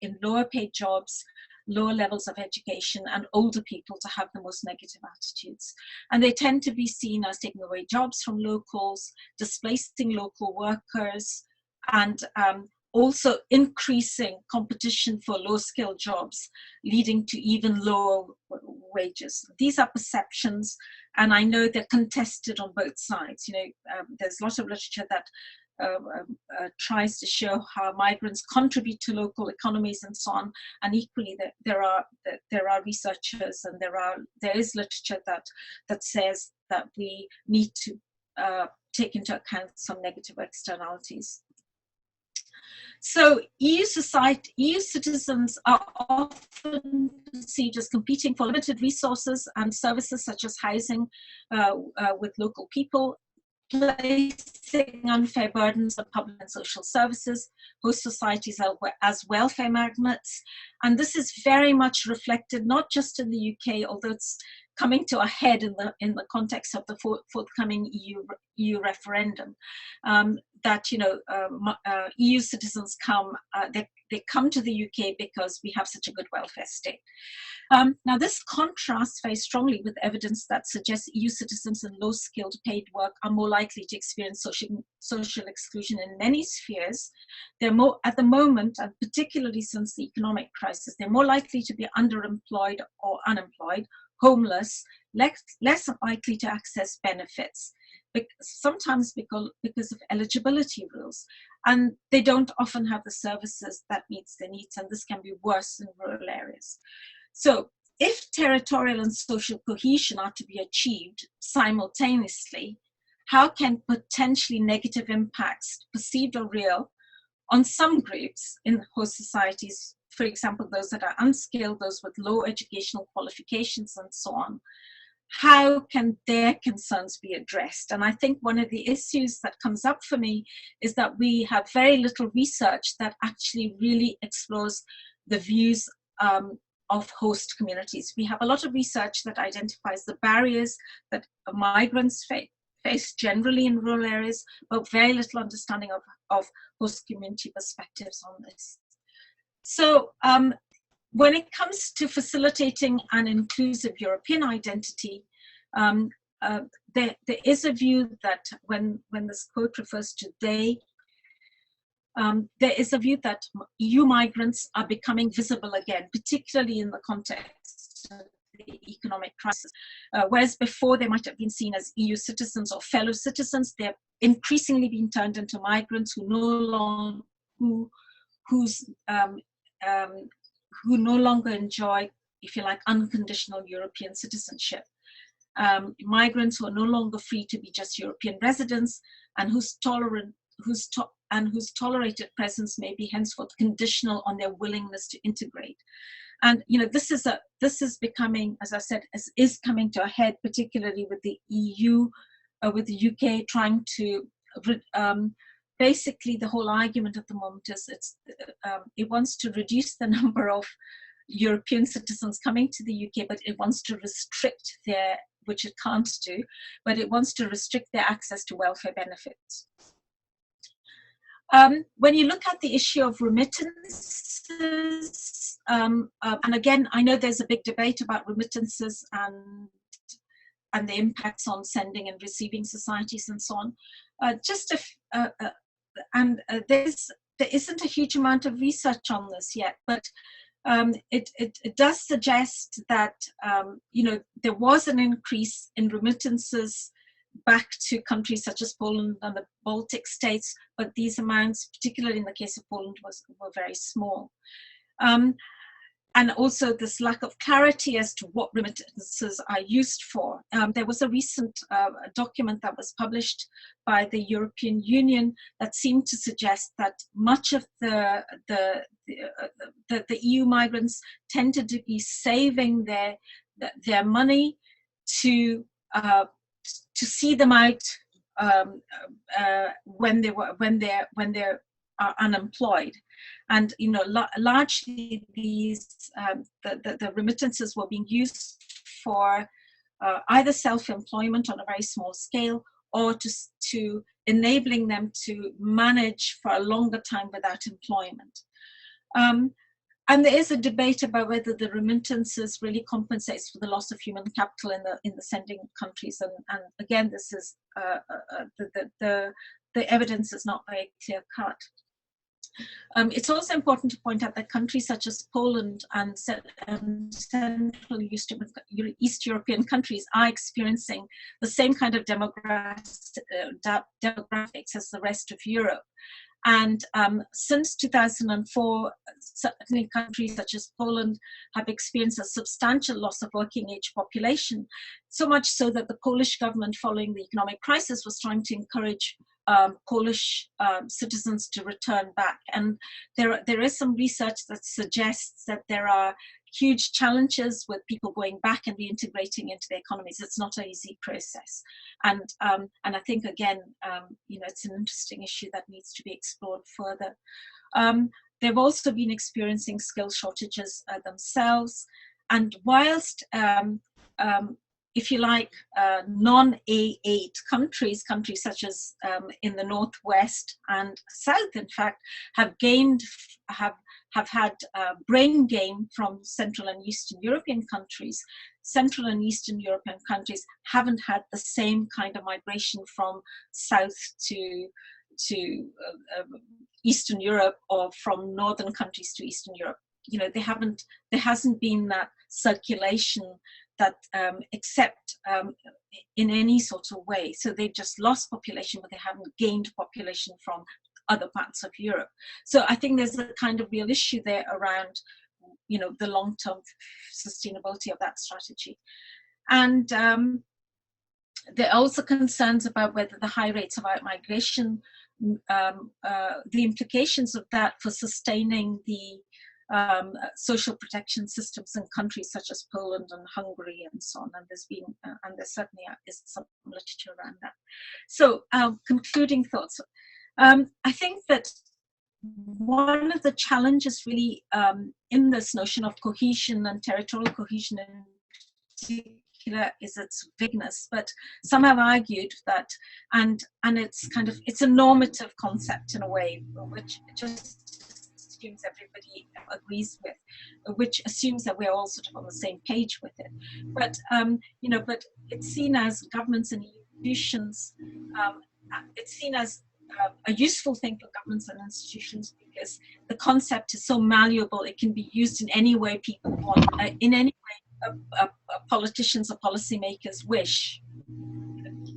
Speaker 3: in lower paid jobs, lower levels of education, and older people to have the most negative attitudes. And they tend to be seen as taking away jobs from locals, displacing local workers, and also increasing competition for low-skilled jobs, leading to even lower wages. These are perceptions, and I know they're contested on both sides. There's a lot of literature that tries to show how migrants contribute to local economies and so on, and equally there are researchers and there is literature that says that we need to take into account some negative externalities. So EU citizens are often perceived as competing for limited resources and services such as housing with local people, placing unfair burdens on public and social services, host societies as welfare magnets. And this is very much reflected not just in the UK, although it's coming to a head in the context of the forthcoming EU referendum, that EU citizens come, they come to the UK because we have such a good welfare state. Now this contrasts very strongly with evidence that suggests EU citizens in low-skilled paid work are more likely to experience social exclusion in many spheres. They're more, at the moment, and particularly since the economic crisis, they're more likely to be underemployed or unemployed, homeless, less likely to access benefits, sometimes because of eligibility rules, and they don't often have the services that meets their needs, and this can be worse in rural areas. So if territorial and social cohesion are to be achieved simultaneously, how can potentially negative impacts, perceived or real, on some groups in host societies, for example, those that are unskilled, those with low educational qualifications and so on, how can their concerns be addressed? And I think one of the issues that comes up for me is that we have very little research that actually really explores the views of host communities. We have a lot of research that identifies the barriers that migrants face generally in rural areas, but very little understanding of host community perspectives on this. So when it comes to facilitating an inclusive European identity, there is a view that when this quote refers to they, there is a view that EU migrants are becoming visible again, particularly in the context of the economic crisis. Whereas before they might have been seen as EU citizens or fellow citizens, they're increasingly being turned into migrants who no longer enjoy, if you like, unconditional European citizenship. Migrants who are no longer free to be just European residents, and whose tolerated presence may be henceforth conditional on their willingness to integrate. And this is becoming, as I said, is coming to a head, particularly with the EU, with the UK trying to basically the whole argument at the moment is it wants to reduce the number of European citizens coming to the UK, but it wants to restrict which it can't do, but it wants to restrict their access to welfare benefits. When you look at the issue of remittances, and again, I know there's a big debate about remittances and the impacts on sending and receiving societies and so on. There isn't a huge amount of research on this yet, but it does suggest that there was an increase in remittances back to countries such as Poland and the Baltic states, but these amounts, particularly in the case of Poland, were very small. and also this lack of clarity as to what remittances are used for. There was a recent document that was published by the European Union that seemed to suggest that much of the EU migrants tended to be saving their money to see them out when they're unemployed. And largely these the remittances were being used for either self-employment on a very small scale, or to enabling them to manage for a longer time without employment. And there is a debate about whether the remittances really compensates for the loss of human capital in the sending countries. And again, this is the evidence is not very clear cut. It's also important to point out that countries such as Poland and Central East European countries are experiencing the same kind of demographics as the rest of Europe. And since 2004, certainly countries such as Poland have experienced a substantial loss of working age population, so much so that the Polish government, following the economic crisis, was trying to encourage Polish citizens to return back. And there is some research that suggests that there are huge challenges with people going back and reintegrating into their economies. It's not an easy process. And I think, again, it's an interesting issue that needs to be explored further. They've also been experiencing skill shortages themselves. And whilst if you like, non-A8 countries such as in the Northwest and South, in fact, have had brain gain from Central and Eastern European countries. Central and Eastern European countries haven't had the same kind of migration from South to Eastern Europe, or from Northern countries to Eastern Europe. There hasn't been that circulation that except in any sort of way. So they've just lost population, but they haven't gained population from other parts of Europe. So I think there's a kind of real issue there around, the long-term sustainability of that strategy. And there are also concerns about whether the high rates of outmigration, the implications of that for sustaining the social protection systems in countries such as Poland and Hungary and so on. And there certainly is some literature around that. So concluding thoughts. I think that one of the challenges really in this notion of cohesion and territorial cohesion in particular is its vagueness, but some have argued that, and it's a normative concept in a way, which just assumes everybody agrees with, which assumes that we're all sort of on the same page with it. But but it's seen as governments and institutions. It's seen as a useful thing for governments and institutions because the concept is so malleable. It can be used in any way people want, in any way politicians or policymakers wish.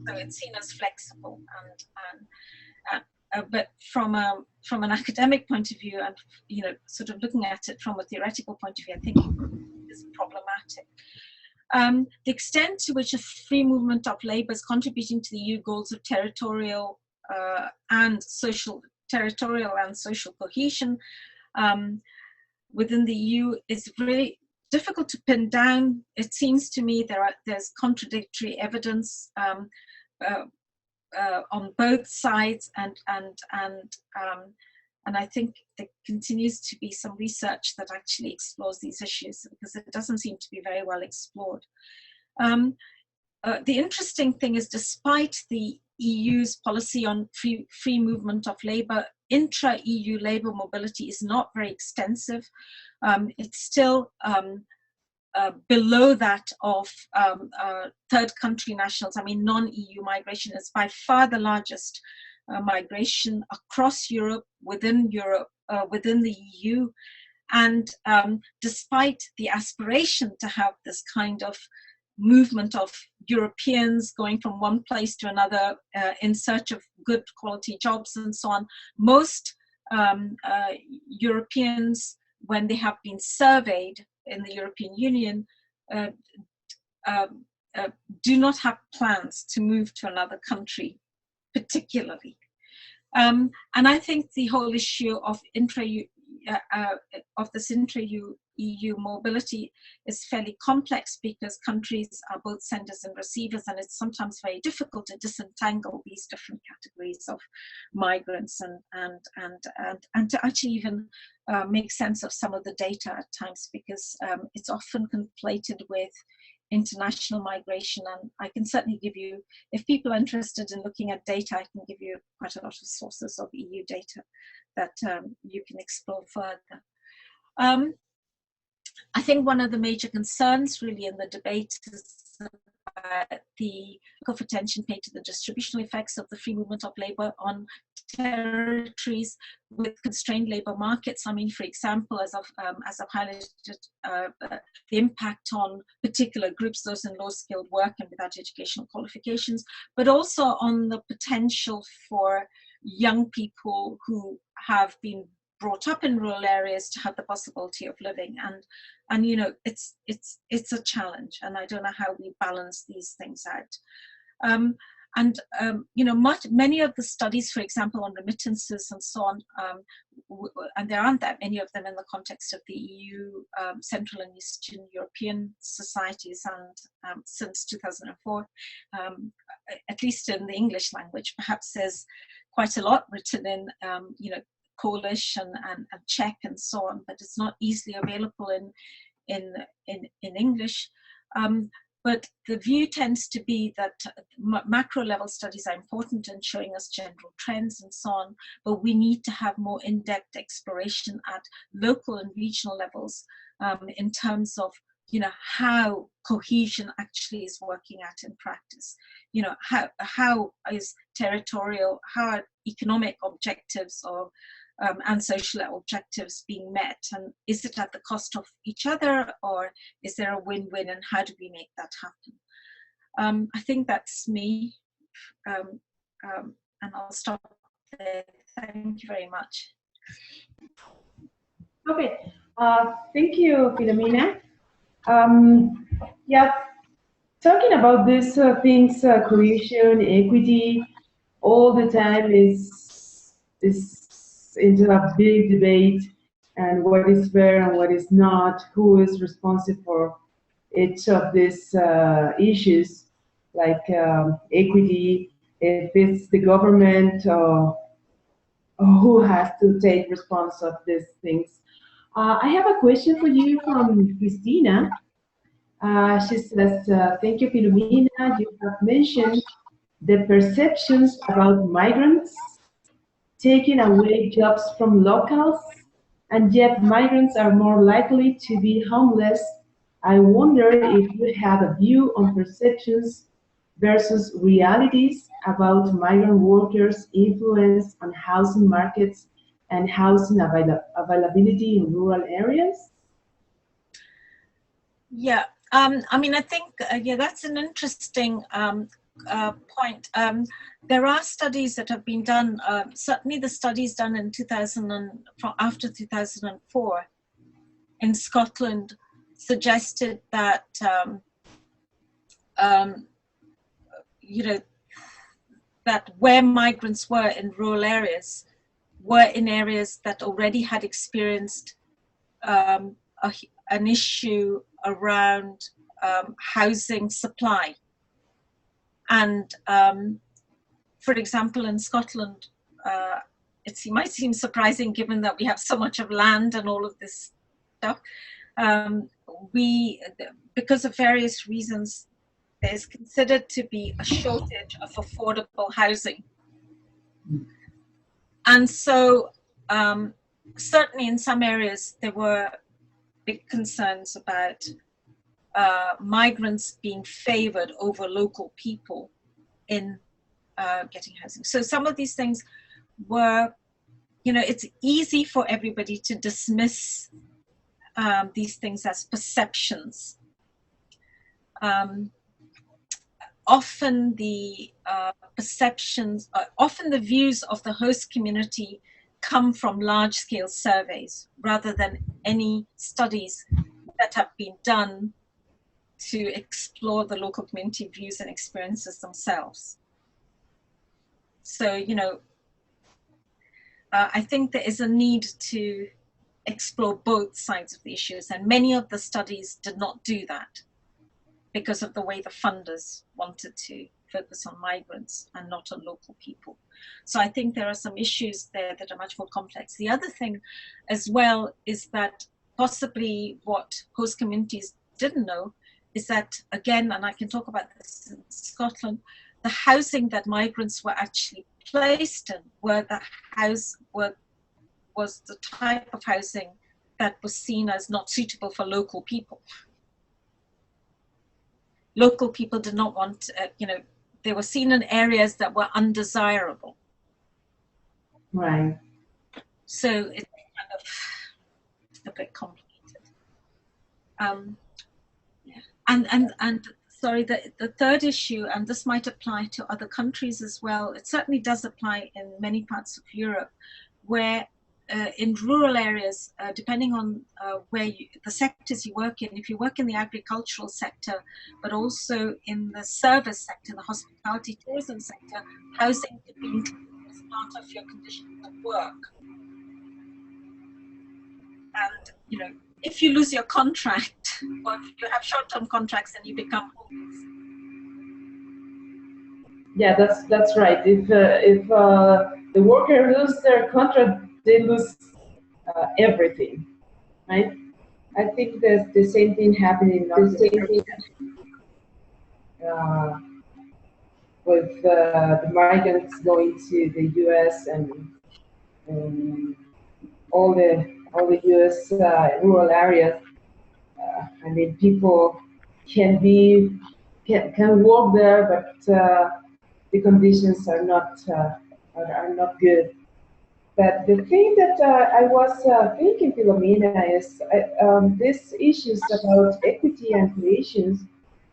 Speaker 3: So it's seen as flexible but from an academic point of view, and sort of looking at it from a theoretical point of view, I think it is problematic. The extent to which a free movement of labour is contributing to the EU goals of territorial and social cohesion within the EU is really difficult to pin down. It seems to me there's contradictory evidence on both sides, and I think there continues to be some research that actually explores these issues, because it doesn't seem to be very well explored. The interesting thing is, despite the EU's policy on free movement of labour, intra-EU labour mobility is not very extensive. It's still below that of third country nationals. I mean, non-EU migration is by far the largest migration across Europe, within the EU. And despite the aspiration to have this kind of movement of Europeans going from one place to another in search of good quality jobs and so on, most Europeans when they have been surveyed in the European Union, do not have plans to move to another country, particularly. And I think the whole issue of this intra-EU mobility is fairly complex, because countries are both senders and receivers, and it's sometimes very difficult to disentangle these different categories of migrants and to actually even make sense of some of the data at times, because it's often conflated with international migration. And I can certainly give you, if people are interested in looking at data, I can give you quite a lot of sources of EU data that you can explore further. I think one of the major concerns really in the debate is the lack of attention paid to the distributional effects of the free movement of labour on territories with constrained labour markets. I mean, for example, as I've highlighted, the impact on particular groups, those in low-skilled work and without educational qualifications, but also on the potential for young people who have been brought up in rural areas to have the possibility of living, and you know, it's a challenge, and I don't know how we balance these things out. You know, many of the studies, for example, on remittances and so on, and there aren't that many of them in the context of the EU, Central and Eastern European societies, and since 2004, at least in the English language, perhaps there's quite a lot written in, you know, Polish and Czech and so on, but it's not easily available in English. But the view tends to be that macro level studies are important in showing us general trends and so on, but we need to have more in-depth exploration at local and regional levels in terms of, you know, how cohesion actually is working out in practice. You know, how is territorial, how are economic objectives or and social objectives being met, and is it at the cost of each other, or is there a win-win, and how do we make that happen? I think that's me, and I'll stop there. Thank you very much.
Speaker 2: Okay, thank you, Philomena. Yeah, talking about these things, cohesion, equity, all the time is into a big debate, and what is fair and what is not, who is responsible for each of these issues, like equity, if it's the government or who has to take response of these things. I have a question for you from Christina. She says, thank you, Philomena. You have mentioned the perceptions about migrants taking away jobs from locals, and yet migrants are more likely to be homeless. I wonder if you have a view on perceptions versus realities about migrant workers' influence on housing markets and housing availability in rural areas?
Speaker 3: Yeah, I mean, I think, yeah, that's an interesting point. There are studies that have been done, certainly the studies done in after 2004 in Scotland suggested that, you know, that where migrants were in rural areas were in areas that already had experienced an issue around housing supply. And for example, in Scotland, it might seem surprising given that we have so much of land and all of this stuff. Because of various reasons, there's considered to be a shortage of affordable housing. And so certainly in some areas, there were big concerns about migrants being favored over local people in getting housing. So some of these things were, you know, it's easy for everybody to dismiss these things as perceptions. Often the perceptions, often the views of the host community come from large-scale surveys rather than any studies that have been done to explore the local community views and experiences themselves. So, you know, I think there is a need to explore both sides of the issues, and many of the studies did not do that because of the way the funders wanted to focus on migrants and not on local people. So I think there are some issues there that are much more complex. The other thing as well is that possibly what host communities didn't know is that, again, and I can talk about this in Scotland, the housing that migrants were actually placed in was the type of housing that was seen as not suitable for local people. Local people did not want, you know, they were seen in areas that were undesirable.
Speaker 2: Right.
Speaker 3: So it's kind of a bit complicated. And sorry, the third issue, and this might apply to other countries as well, it certainly does apply in many parts of Europe, where in rural areas, depending on the sectors you work in, if you work in the agricultural sector, but also in the service sector, the hospitality tourism sector, housing could be included as part of your conditions of work. And, you know, if you lose your contract, or if you have short-term contracts and you become homeless.
Speaker 2: Yeah, that's right. If the worker loses their contract, they lose everything, right? I think there's the same thing happening with the migrants going to the U.S. and all the U.S. Rural areas. I mean, people can work there, but the conditions are not good. But the thing that I was thinking, Philomena, is these issues about equity and cohesion.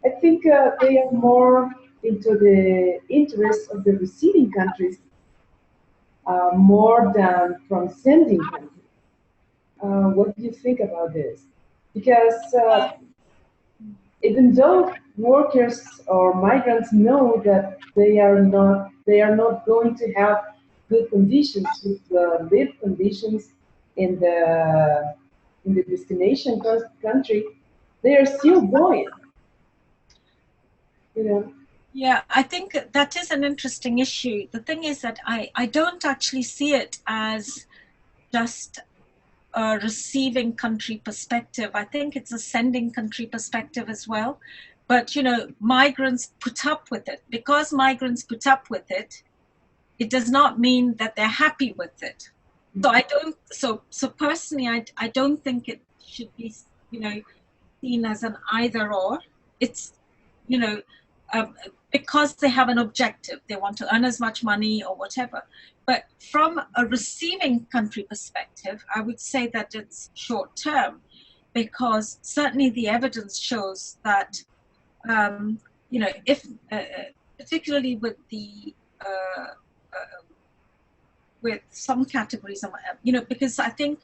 Speaker 2: I think they are more into the interests of the receiving countries more than from sending countries. What do you think about this? Because even though workers or migrants know that they are not going to have good conditions, with live conditions in the destination country, they are still going. You know.
Speaker 3: Yeah, I think that is an interesting issue. The thing is that I don't actually see it as just a receiving country perspective. I think it's a sending country perspective as well. But, you know, migrants put up with it. Because migrants put up with it, it does not mean that they're happy with it. So I don't, so personally, I don't think it should be, you know, seen as an either or. It's, you know, because they have an objective, they want to earn as much money or whatever. But from a receiving country perspective, I would say that it's short term, because certainly the evidence shows that, you know, if particularly with the with some categories of, you know, because I think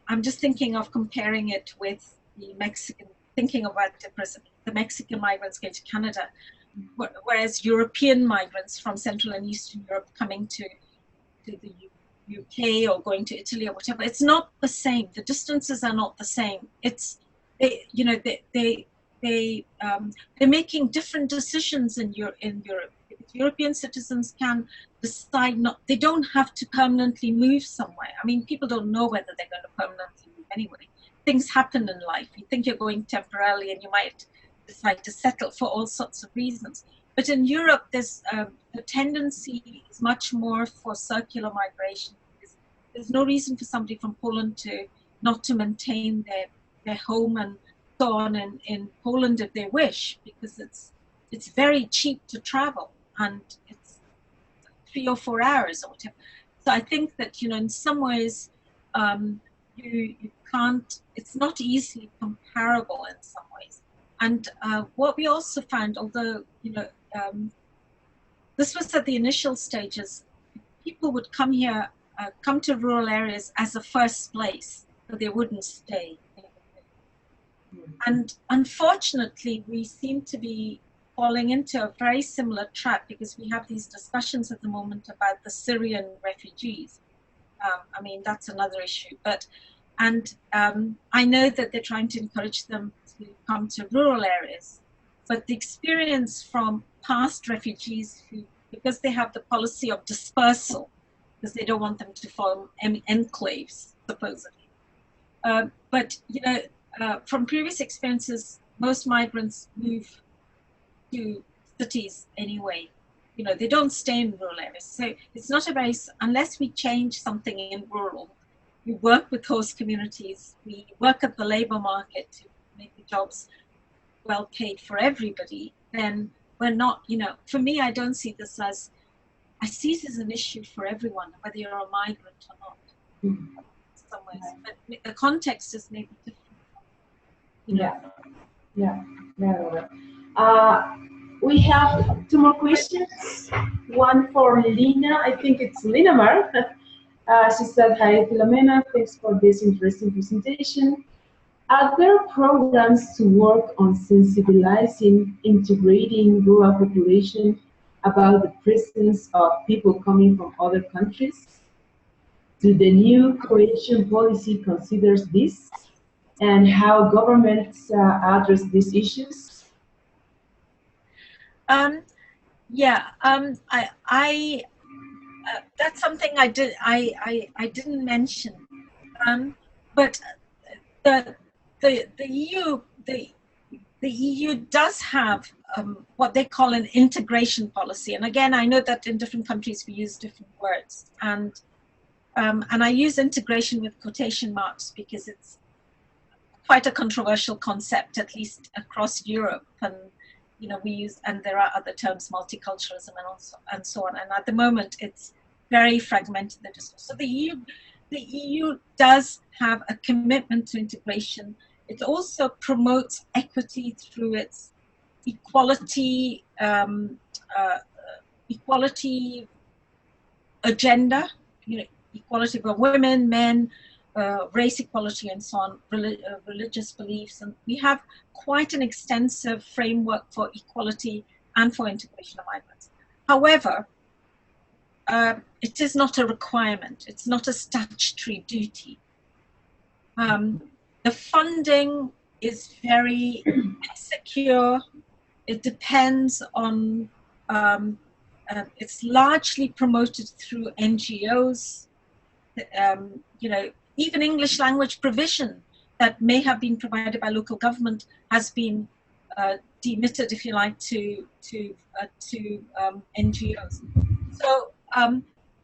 Speaker 3: I'm just thinking of comparing it with the Mexican, thinking about the Mexican migrants going to Canada, whereas European migrants from Central and Eastern Europe coming to the UK or going to Italy or whatever, it's not the same. The distances are not the same. It's, you know, they're making different decisions in Europe. European citizens can decide they don't have to permanently move somewhere. I mean, people don't know whether they're going to permanently move anyway. Things happen in life. You think you're going temporarily and you might decide to settle for all sorts of reasons. But in Europe, there's the tendency is much more for circular migration. There's no reason for somebody from Poland not to maintain their home and so on in Poland if they wish, because it's very cheap to travel and it's 3 or 4 hours or whatever. So I think that, you know, in some ways, you can't, it's not easily comparable in some ways. And what we also found, although, you know, this was at the initial stages, people would come here come to rural areas as a first place, so they wouldn't stay. And unfortunately, we seem to be falling into a very similar trap, because we have these discussions at the moment about the Syrian refugees. I mean, that's another issue. I know that they're trying to encourage them to come to rural areas. But the experience from past refugees who, because they have the policy of dispersal, because they don't want them to form enclaves, supposedly. But, you know, from previous experiences, most migrants move to cities anyway. You know, they don't stay in rural areas. So it's not a very, unless we change something in rural, we work with host communities, we work at the labor market to make the jobs well paid for everybody, then we're not, you know, for me, I don't see this as, I see it as an issue for everyone, whether you're a migrant or not, in some ways. But the context is maybe different. You know?
Speaker 2: Yeah. We have two more questions. One for Lina, I think it's Lina Mar. She said, "Hi Philomena, thanks for this interesting presentation. Are there programs to work on sensibilizing, integrating rural population about the presence of people coming from other countries? Do the new cohesion policy considers this, and how governments address these issues?"
Speaker 3: That's something I didn't mention. But the EU does have what they call an integration policy, and again, I know that in different countries we use different words, and I use integration with quotation marks because it's quite a controversial concept, at least across Europe, and you know, we use, and there are other terms, multiculturalism and so on. And at the moment, it's very fragmented, the discourse. So the EU does have a commitment to integration. It also promotes equity through its equality agenda. You know, equality for women, men, race equality, and so on, religious beliefs, and we have quite an extensive framework for equality and for integration of migrants. However, it is not a requirement. It's not a statutory duty. The funding is very insecure. It depends on, it's largely promoted through NGOs. You know, even English language provision that may have been provided by local government has been demitted, if you like, to NGOs. So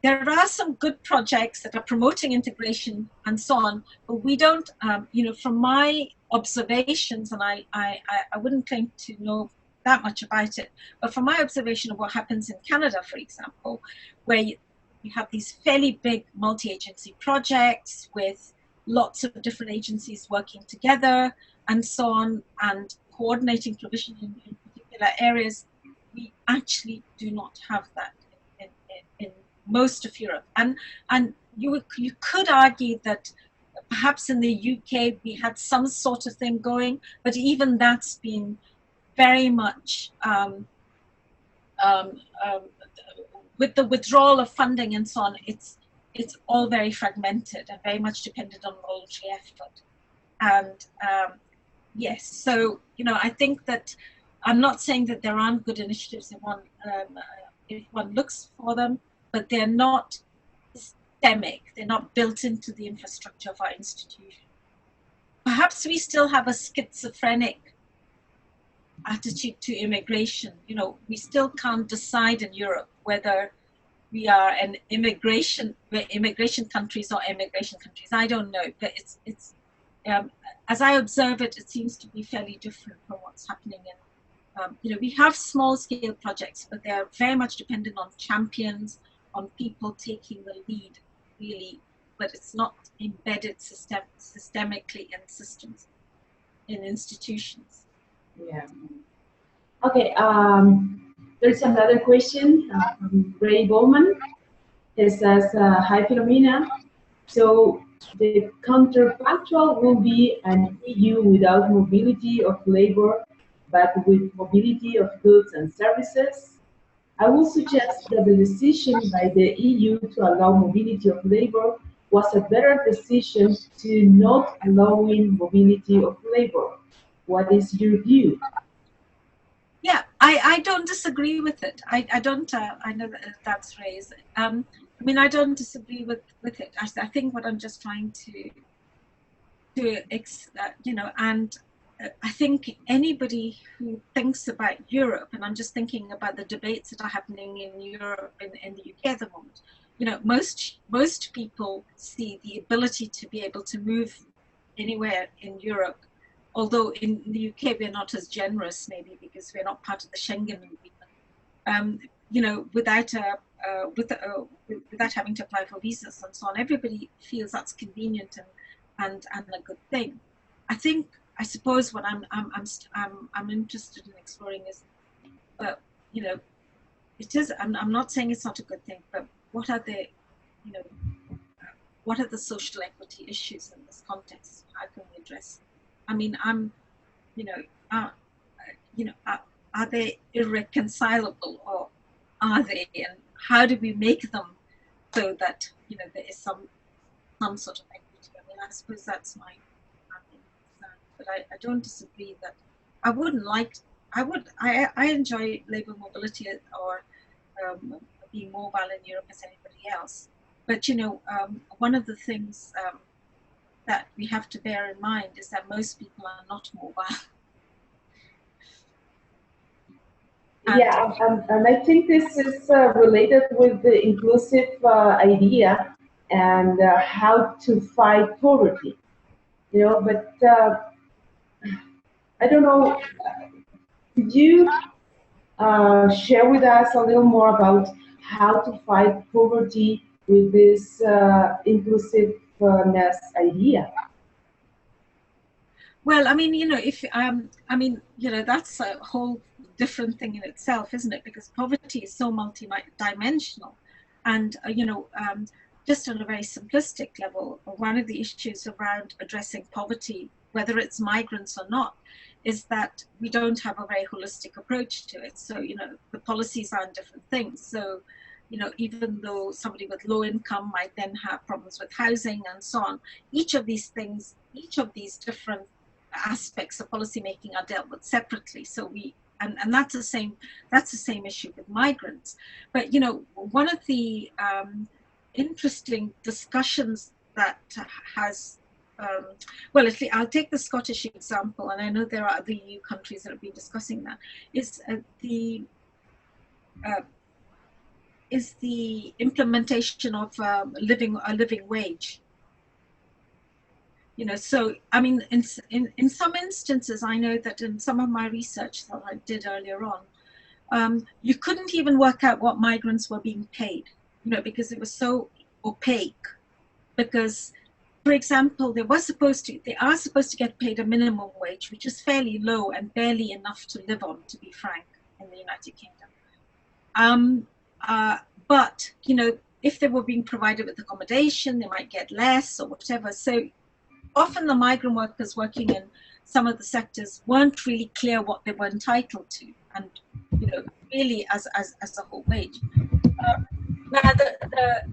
Speaker 3: there are some good projects that are promoting integration and so on, but we don't, you know, from my observations, and I wouldn't claim to know that much about it, but from my observation of what happens in Canada, for example, where you have these fairly big multi-agency projects with lots of different agencies working together and so on, and coordinating provision in particular areas. We actually do not have that in most of Europe. And you could argue that perhaps in the UK we had some sort of thing going, but even that's been very much with the withdrawal of funding and so on, it's all very fragmented and very much dependent on voluntary effort. And yes, so you know, I think that I'm not saying that there aren't good initiatives if one looks for them, but they're not systemic. They're not built into the infrastructure of our institution. Perhaps we still have a schizophrenic attitude to immigration. You know, we still can't decide in Europe whether we are an immigration countries or immigration countries. I don't know, but it's as I observe it, it seems to be fairly different from what's happening in. You know, we have small scale projects, but they are very much dependent on champions, on people taking the lead, really. But it's not embedded systemically in systems, in institutions.
Speaker 2: Yeah. Okay. There's another question from Ray Bowman. It says, hi Philomena. So the counterfactual will be an EU without mobility of labor, but with mobility of goods and services. I would suggest that the decision by the EU to allow mobility of labor was a better decision to not allowing mobility of labor. What is your view?
Speaker 3: Yeah, I don't disagree with it. I don't, I know that that's raised. I mean, I don't disagree with it. I think what I'm just trying to you know, and I think anybody who thinks about Europe, and I'm just thinking about the debates that are happening in Europe, in the UK at the moment, you know, most people see the ability to be able to move anywhere in Europe, although in the UK we're not as generous maybe because we're not part of the Schengen agreement. You know, without having to apply for visas and so on, everybody feels that's convenient and a good thing. I suppose what I'm interested in exploring is, you know, it is. I'm not saying it's not a good thing, but what are the, you know, what are the social equity issues in this context? How can we address? I mean, you know, are they irreconcilable or are they? And how do we make them so that, you know, there is some sort of equity? I mean, I suppose that's my concern. But I don't disagree that I wouldn't like. I enjoy labour mobility or being mobile in Europe as anybody else. But you know, one of the things that we have to bear in mind is that most people are not mobile.
Speaker 2: Yeah, and I think this is related with the inclusive idea and how to fight poverty. You know, but I don't know. Could you share with us a little more about how to fight poverty with this inclusiveness idea?
Speaker 3: Well, I mean, you know, if I mean, you know, that's a whole different thing in itself, isn't it? Because poverty is so multi-dimensional, and you know, just on a very simplistic level, one of the issues around addressing poverty, whether it's migrants or not, is that we don't have a very holistic approach to it. So, you know, the policies are on different things. So, you know, even though somebody with low income might then have problems with housing and so on, each of these things, each of these different aspects of policy making are dealt with separately. So and that's the same issue with migrants. But you know, one of the interesting discussions that has well, I'll take the Scottish example, and I know there are other EU countries that have been discussing that, is the implementation of a living wage. You know, so I mean, in some instances, I know that in some of my research that I did earlier on, you couldn't even work out what migrants were being paid, you know, because it was so opaque. Because, for example, they are supposed to get paid a minimum wage, which is fairly low and barely enough to live on, to be frank, in the United Kingdom. But you know, if they were being provided with accommodation, they might get less or whatever. So often the migrant workers working in some of the sectors weren't really clear what they were entitled to, and you know, really as a whole wage. Now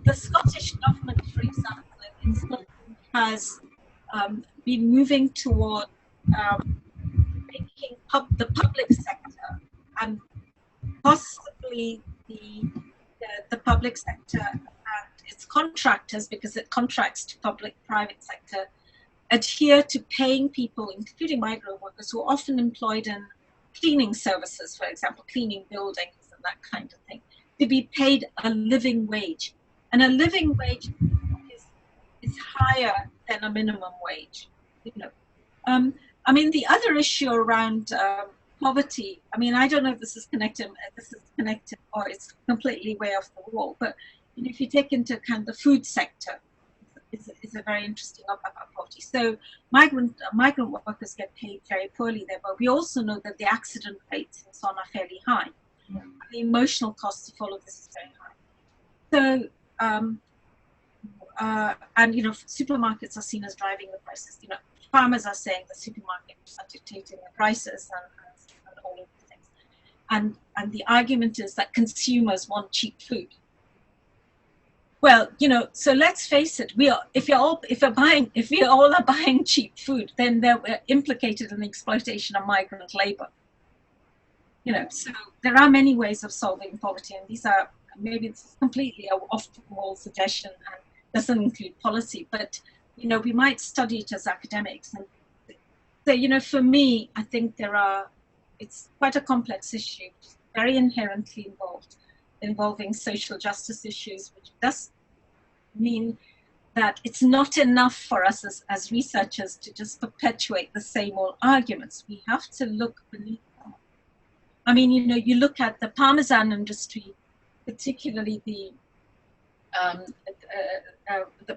Speaker 3: the Scottish government, for example, in Scotland has been moving toward making the public sector and possibly the public sector and its contractors, because it contracts to public-private sector, adhere to paying people, including migrant workers, who are often employed in cleaning services, for example, cleaning buildings and that kind of thing, to be paid a living wage. And a living wage is higher than a minimum wage. You know, I mean, the other issue around poverty, I mean, I don't know if this is connected or it's completely way off the wall, but you know, if you take into account the food sector, is a very interesting about poverty. So migrant workers get paid very poorly there, but we also know that the accident rates and so on are fairly high. The emotional cost of all of this is very high. and supermarkets are seen as driving the prices. Farmers are saying the supermarkets are dictating the prices and all of these things. And the argument is that consumers want cheap food. Well, so let's face it. If we all are buying cheap food, then we're implicated in the exploitation of migrant labor. So there are many ways of solving poverty, and these are maybe it's completely off-the-wall suggestion and doesn't include policy, but we might study it as academics. And so for me, I think it's quite a complex issue, very inherently involving social justice issues, which does mean that it's not enough for us as researchers to just perpetuate the same old arguments. We have to look beneath them. I mean, you look at the Parmesan industry, particularly the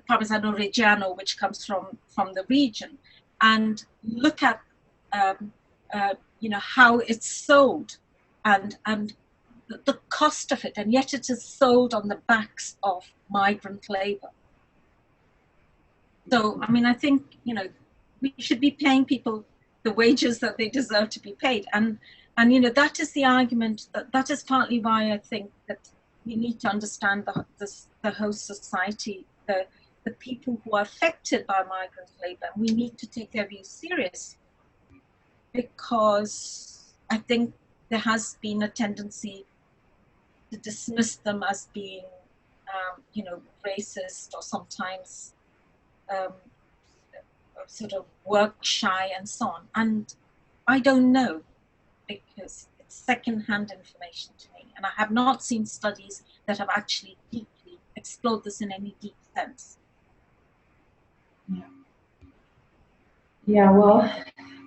Speaker 3: Parmigiano Reggiano, which comes from the region, and look at how it's sold and the cost of it, and yet it is sold on the backs of migrant labor. So, I mean, I think, we should be paying people the wages that they deserve to be paid. And that is the argument, that is partly why I think that we need to understand the host society, the people who are affected by migrant labor. We need to take their views seriously, because I think there has been a tendency to dismiss them as being, racist, or sometimes sort of work shy and so on. And I don't know, because it's second-hand information to me, and I have not seen studies that have actually deeply explored this in any deep sense.
Speaker 2: Yeah. Well,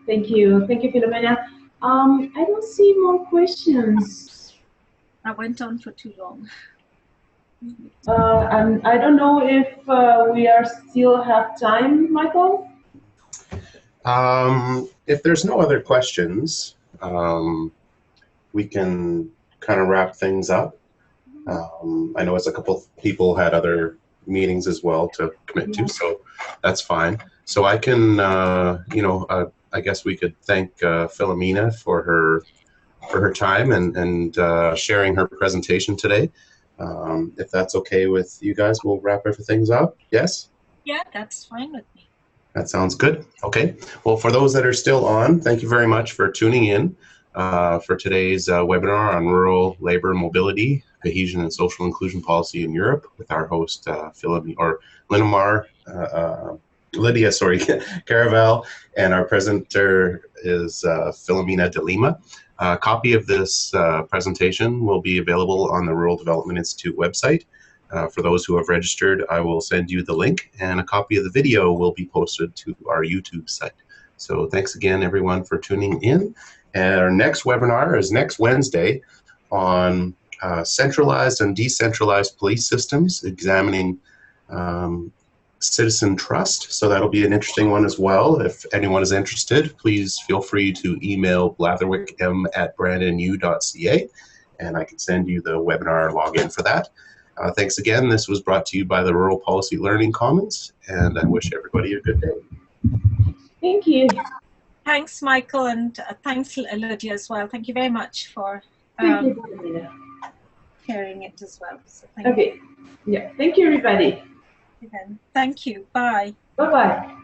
Speaker 2: thank you, Philomena. I don't see more questions.
Speaker 3: I went on for too long.
Speaker 2: And I don't know if we still have time, Michael.
Speaker 1: If there's no other questions, we can kind of wrap things up. I know a couple of people had other meetings as well to commit to, so that's fine. So I can, I guess we could thank Philomena for her time and sharing her presentation today. If that's okay with you guys, we'll wrap everything up. Yes?
Speaker 3: Yeah, that's fine with me.
Speaker 1: That sounds good. Okay. Well, for those that are still on, thank you very much for tuning in for today's webinar on rural labor mobility, cohesion, and social inclusion policy in Europe with our host, Lydia Caraval, and our presenter is Philomena de Lima. A copy of this presentation will be available on the Rural Development Institute website. For those who have registered, I will send you the link, and a copy of the video will be posted to our YouTube site. So thanks again, everyone, for tuning in. And our next webinar is next Wednesday on centralized and decentralized police systems, examining citizen trust. So that'll be an interesting one as well. If anyone is interested, please feel free to email blatherwickem@brandonu.ca, and I can send you the webinar login for that. Thanks again. This was brought to you by the Rural Policy Learning Commons, and I wish everybody a good day.
Speaker 2: Thank you.
Speaker 3: Thanks, Michael, and thanks, Lydia, as well. Thank you very much for sharing it as well. So thank you.
Speaker 2: Yeah. Thank you, everybody.
Speaker 3: Thank you. Bye.
Speaker 2: Bye-bye.